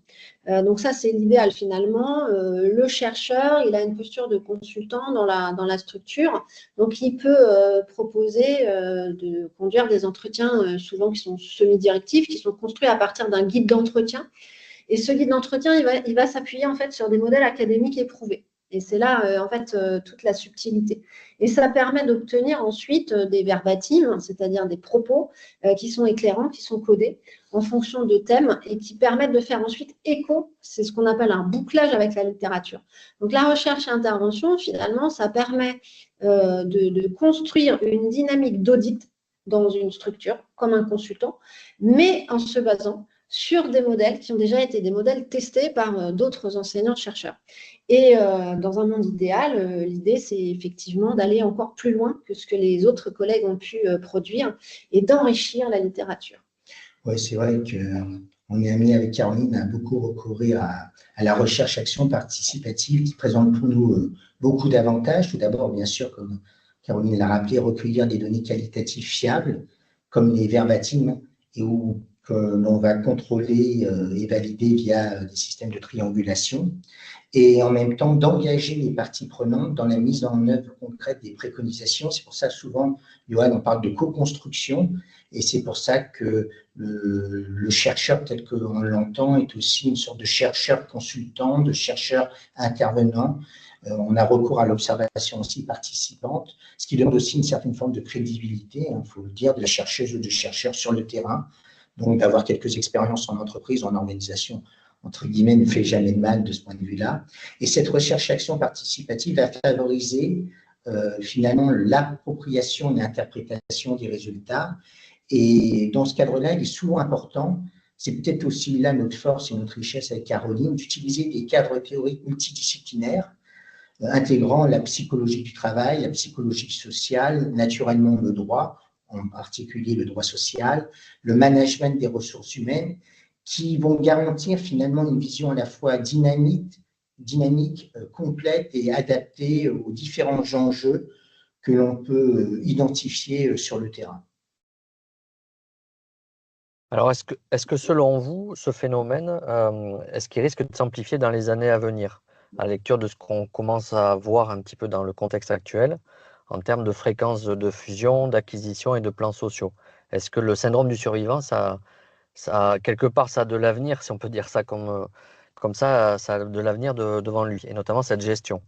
Donc ça, c'est l'idéal finalement. Le chercheur, il a une posture de consultant dans la structure. Donc, il peut proposer de conduire des entretiens, souvent qui sont semi-directifs, qui sont construits à partir d'un guide d'entretien. Et ce guide d'entretien, il va s'appuyer en fait sur des modèles académiques éprouvés. Et c'est là, en fait, toute la subtilité. Et ça permet d'obtenir ensuite des verbatims, c'est-à-dire des propos qui sont éclairants, qui sont codés en fonction de thèmes et qui permettent de faire ensuite écho. C'est ce qu'on appelle un bouclage avec la littérature. Donc, la recherche et intervention, finalement, ça permet de construire une dynamique d'audit dans une structure, comme un consultant, mais en se basant sur des modèles qui ont déjà été des modèles testés par d'autres enseignants-chercheurs. Et dans un monde idéal, l'idée, c'est effectivement d'aller encore plus loin que ce que les autres collègues ont pu produire et d'enrichir la littérature. Oui, c'est vrai qu'on est amené avec Caroline à beaucoup recourir à la recherche-action participative qui présente pour nous beaucoup d'avantages. Tout d'abord, bien sûr, comme Caroline l'a rappelé, recueillir des données qualitatives fiables, comme les verbatims, et où que l'on va contrôler et valider via des systèmes de triangulation, et en même temps d'engager les parties prenantes dans la mise en œuvre concrète des préconisations. C'est pour ça souvent, Johan, on parle de co-construction, et c'est pour ça que le chercheur, tel qu'on l'entend, est aussi une sorte de chercheur consultant, de chercheur intervenant. On a recours à l'observation aussi participante, ce qui demande aussi une certaine forme de crédibilité, il faut le dire, de la chercheuse ou du chercheur sur le terrain. Donc, d'avoir quelques expériences en entreprise, en organisation, entre guillemets, ne fait jamais de mal de ce point de vue-là. Et cette recherche-action participative va favoriser finalement l'appropriation et l'interprétation des résultats. Et dans ce cadre-là, il est souvent important, c'est peut-être aussi là notre force et notre richesse avec Caroline, d'utiliser des cadres théoriques multidisciplinaires, intégrant la psychologie du travail, la psychologie sociale, naturellement le droit, en particulier le droit social, le management des ressources humaines, qui vont garantir finalement une vision à la fois dynamique, complète et adaptée aux différents enjeux que l'on peut identifier sur le terrain. Alors, est-ce que selon vous, ce phénomène, est-ce qu'il risque de s'amplifier dans les années à venir, à la lecture de ce qu'on commence à voir un petit peu dans le contexte actuel, en termes de fréquence de fusion, d'acquisition et de plans sociaux? Est-ce que le syndrome du survivant, quelque part, ça a de l'avenir, si on peut dire ça comme ça a de l'avenir devant lui, et notamment cette gestion?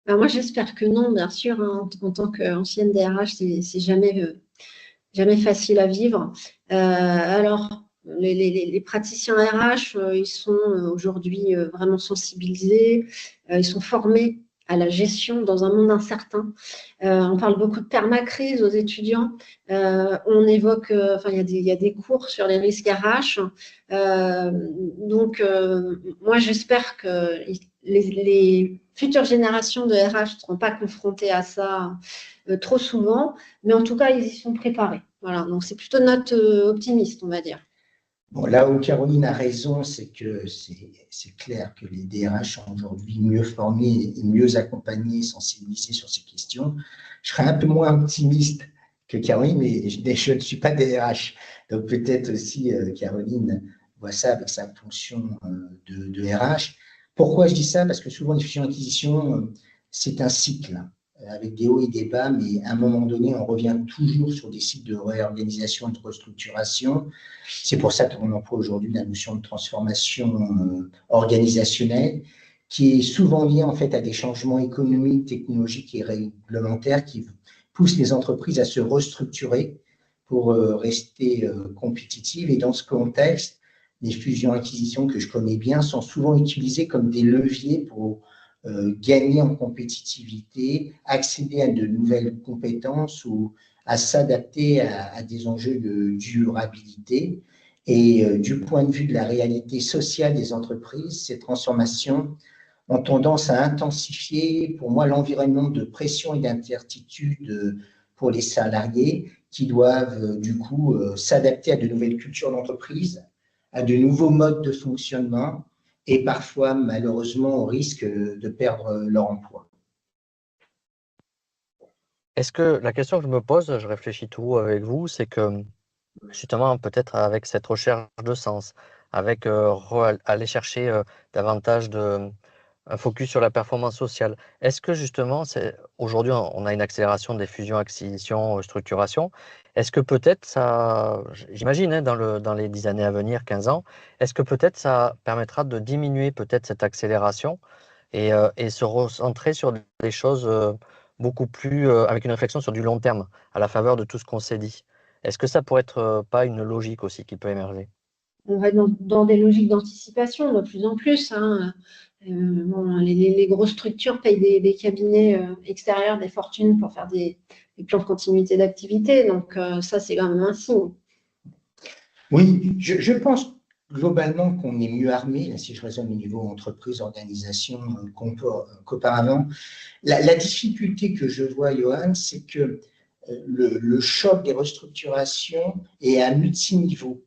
Alors moi, j'espère que non, bien sûr, hein, en tant qu'ancienne DRH, c'est jamais facile à vivre. Alors, Les praticiens RH, ils sont aujourd'hui vraiment sensibilisés, ils sont formés à la gestion dans un monde incertain. On parle beaucoup de permacrise aux étudiants. On évoque, il y a des cours sur les risques RH. Moi, j'espère que les futures générations de RH ne seront pas confrontées à ça trop souvent, mais en tout cas, ils y sont préparés. Voilà, donc c'est plutôt une note optimiste, on va dire. Bon, là où Caroline a raison, c'est que c'est clair que les DRH sont aujourd'hui mieux formés et mieux accompagnés, sensibilisés sur ces questions. Je serais un peu moins optimiste que Caroline, mais je ne suis pas DRH. Donc peut-être aussi Caroline voit ça avec sa fonction de RH. Pourquoi je dis ça? Parce que souvent, les fusions-acquisitions, c'est un cycle avec des hauts et des bas, mais à un moment donné, on revient toujours sur des cycles de réorganisation et de restructuration. C'est pour ça qu'on emploie aujourd'hui la notion de transformation organisationnelle, qui est souvent liée en fait à des changements économiques, technologiques et réglementaires qui poussent les entreprises à se restructurer pour rester compétitives. Et dans ce contexte, les fusions-acquisitions que je connais bien sont souvent utilisées comme des leviers pour gagner en compétitivité, accéder à de nouvelles compétences ou à s'adapter à des enjeux de durabilité. Et du point de vue de la réalité sociale des entreprises, ces transformations ont tendance à intensifier, pour moi, l'environnement de pression et d'incertitude pour les salariés qui doivent, du coup, s'adapter à de nouvelles cultures d'entreprise, à de nouveaux modes de fonctionnement et parfois, malheureusement, au risque de perdre leur emploi. Est-ce que la question que je me pose, je réfléchis tout avec vous, c'est que justement, peut-être avec cette recherche de sens, avec aller chercher davantage un focus sur la performance sociale, est-ce que justement, aujourd'hui, on a une accélération des fusions, acquisitions, structurations. Est-ce que peut-être ça, j'imagine, hein, dans les 10 années à venir, 15 ans, est-ce que peut-être ça permettra de diminuer peut-être cette accélération et se recentrer sur des choses beaucoup plus, avec une réflexion sur du long terme, à la faveur de tout ce qu'on s'est dit. Est-ce que ça pourrait être pas une logique aussi qui peut émerger? On va dans des logiques d'anticipation de plus en plus. Hein. Les grosses structures payent des cabinets extérieurs des fortunes pour faire des plans de continuité d'activité. Donc, ça, c'est quand même un signe. Oui, je pense globalement qu'on est mieux armé, là, si je raisonne au niveau entreprise, organisation, qu'auparavant. La difficulté que je vois, Johan, c'est que le choc des restructurations est à multiniveau.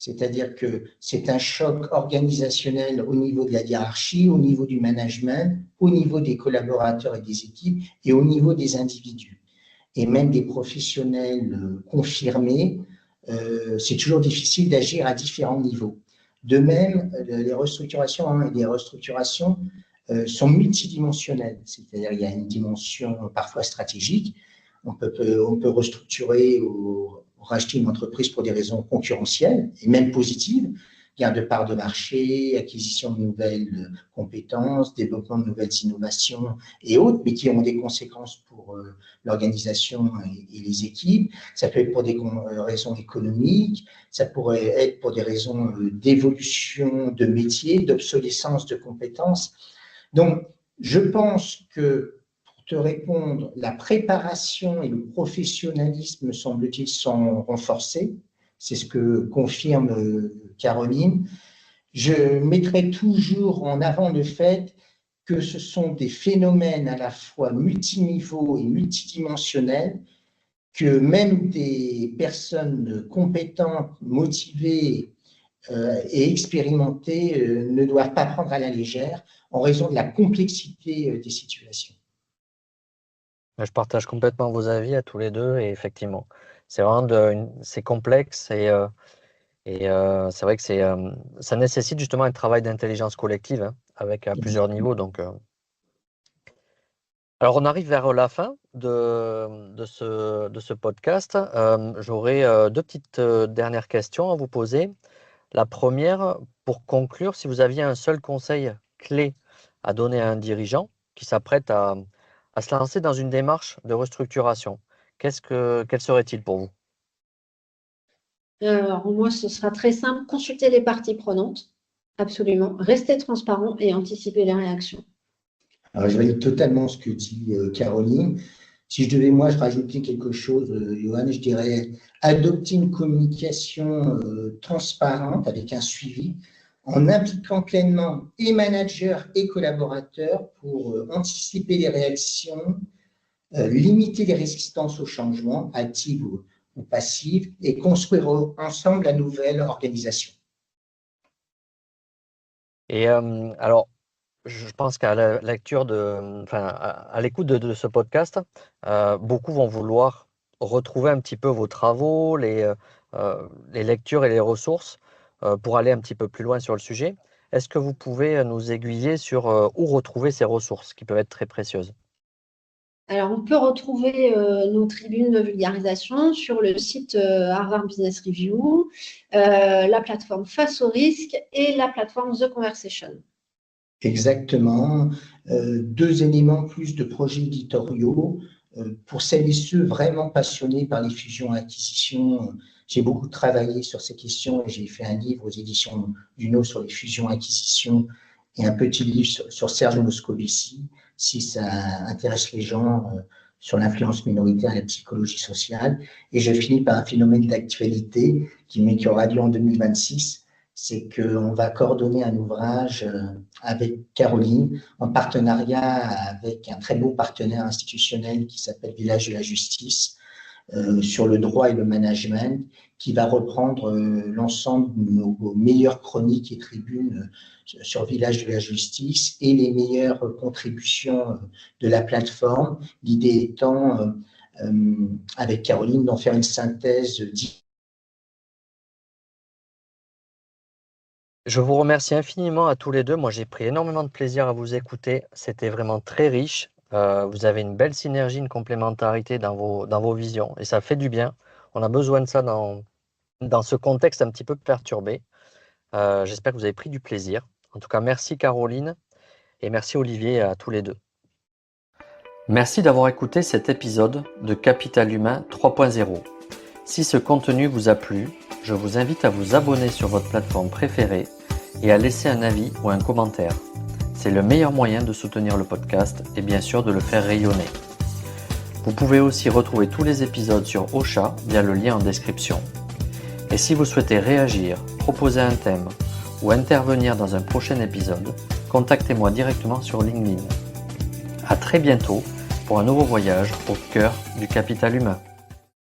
C'est-à-dire que c'est un choc organisationnel au niveau de la hiérarchie, au niveau du management, au niveau des collaborateurs et des équipes et au niveau des individus. Et même des professionnels confirmés, c'est toujours difficile d'agir à différents niveaux. De même, les restructurations et les restructurations sont multidimensionnelles, c'est-à-dire il y a une dimension parfois stratégique. On peut restructurer ou racheter une entreprise pour des raisons concurrentielles et même positives, gain de parts de marché, acquisition de nouvelles compétences, développement de nouvelles innovations et autres, mais qui ont des conséquences pour l'organisation et les équipes. Ça peut être pour des raisons économiques, ça pourrait être pour des raisons d'évolution de métier, d'obsolescence de compétences. Donc, je pense que pour te répondre, la préparation et le professionnalisme, me semble-t-il, sont renforcés. C'est ce que confirme Caroline. Je mettrai toujours en avant le fait que ce sont des phénomènes à la fois multiniveaux et multidimensionnels, que même des personnes compétentes, motivées et expérimentées ne doivent pas prendre à la légère en raison de la complexité des situations. Je partage complètement vos avis à tous les deux et effectivement, c'est vraiment c'est complexe et c'est vrai que ça nécessite justement un travail d'intelligence collective hein, avec à plusieurs niveaux. Donc, alors on arrive vers la fin de ce podcast. J'aurais deux petites dernières questions à vous poser. La première, pour conclure, si vous aviez un seul conseil clé à donner à un dirigeant qui s'apprête à se lancer dans une démarche de restructuration, quel serait-il pour vous? Alors, moi, ce sera très simple. Consulter les parties prenantes, absolument. Rester transparent et anticiper les réactions. Alors, je valide totalement ce que dit Caroline. Si je devais, moi, rajouter quelque chose, Johan, je dirais adopter une communication transparente avec un suivi en impliquant pleinement et managers et collaborateurs pour anticiper les réactions, limiter les résistances au changement, actives ou passives, et construire ensemble la nouvelle organisation. Et alors, je pense qu'à la lecture à l'écoute de ce podcast, beaucoup vont vouloir retrouver un petit peu vos travaux, les lectures et les ressources pour aller un petit peu plus loin sur le sujet. Est-ce que vous pouvez nous aiguiller sur où retrouver ces ressources qui peuvent être très précieuses? Alors, on peut retrouver nos tribunes de vulgarisation sur le site Harvard Business Review, la plateforme Face au risque et la plateforme The Conversation. Exactement. 2 éléments plus de projets éditoriaux. Pour celles et ceux vraiment passionnés par les fusions-acquisitions, j'ai beaucoup travaillé sur ces questions et j'ai fait un livre aux éditions Duno sur les fusions-acquisitions et un petit livre sur Serge Moscovici, si ça intéresse les gens, sur l'influence minoritaire et la psychologie sociale. Et je finis par un phénomène d'actualité qui aura lieu en 2026. C'est qu'on va coordonner un ouvrage avec Caroline en partenariat avec un très beau partenaire institutionnel qui s'appelle Village de la Justice sur le droit et le management, qui va reprendre l'ensemble de nos meilleures chroniques et tribunes sur Village de la Justice et les meilleures contributions de la plateforme. L'idée étant, avec Caroline, d'en faire une synthèse. Je vous remercie infiniment à tous les deux. Moi, j'ai pris énormément de plaisir à vous écouter. C'était vraiment très riche. Vous avez une belle synergie, une complémentarité dans vos visions et ça fait du bien. On a besoin de ça dans ce contexte un petit peu perturbé. J'espère que vous avez pris du plaisir. En tout cas, merci Caroline et merci Olivier à tous les deux. Merci d'avoir écouté cet épisode de Capital Humain 3.0. Si ce contenu vous a plu, je vous invite à vous abonner sur votre plateforme préférée et à laisser un avis ou un commentaire. C'est le meilleur moyen de soutenir le podcast et bien sûr de le faire rayonner. Vous pouvez aussi retrouver tous les épisodes sur Ocha via le lien en description. Et si vous souhaitez réagir, proposer un thème ou intervenir dans un prochain épisode, contactez-moi directement sur LinkedIn. À très bientôt pour un nouveau voyage au cœur du capital humain.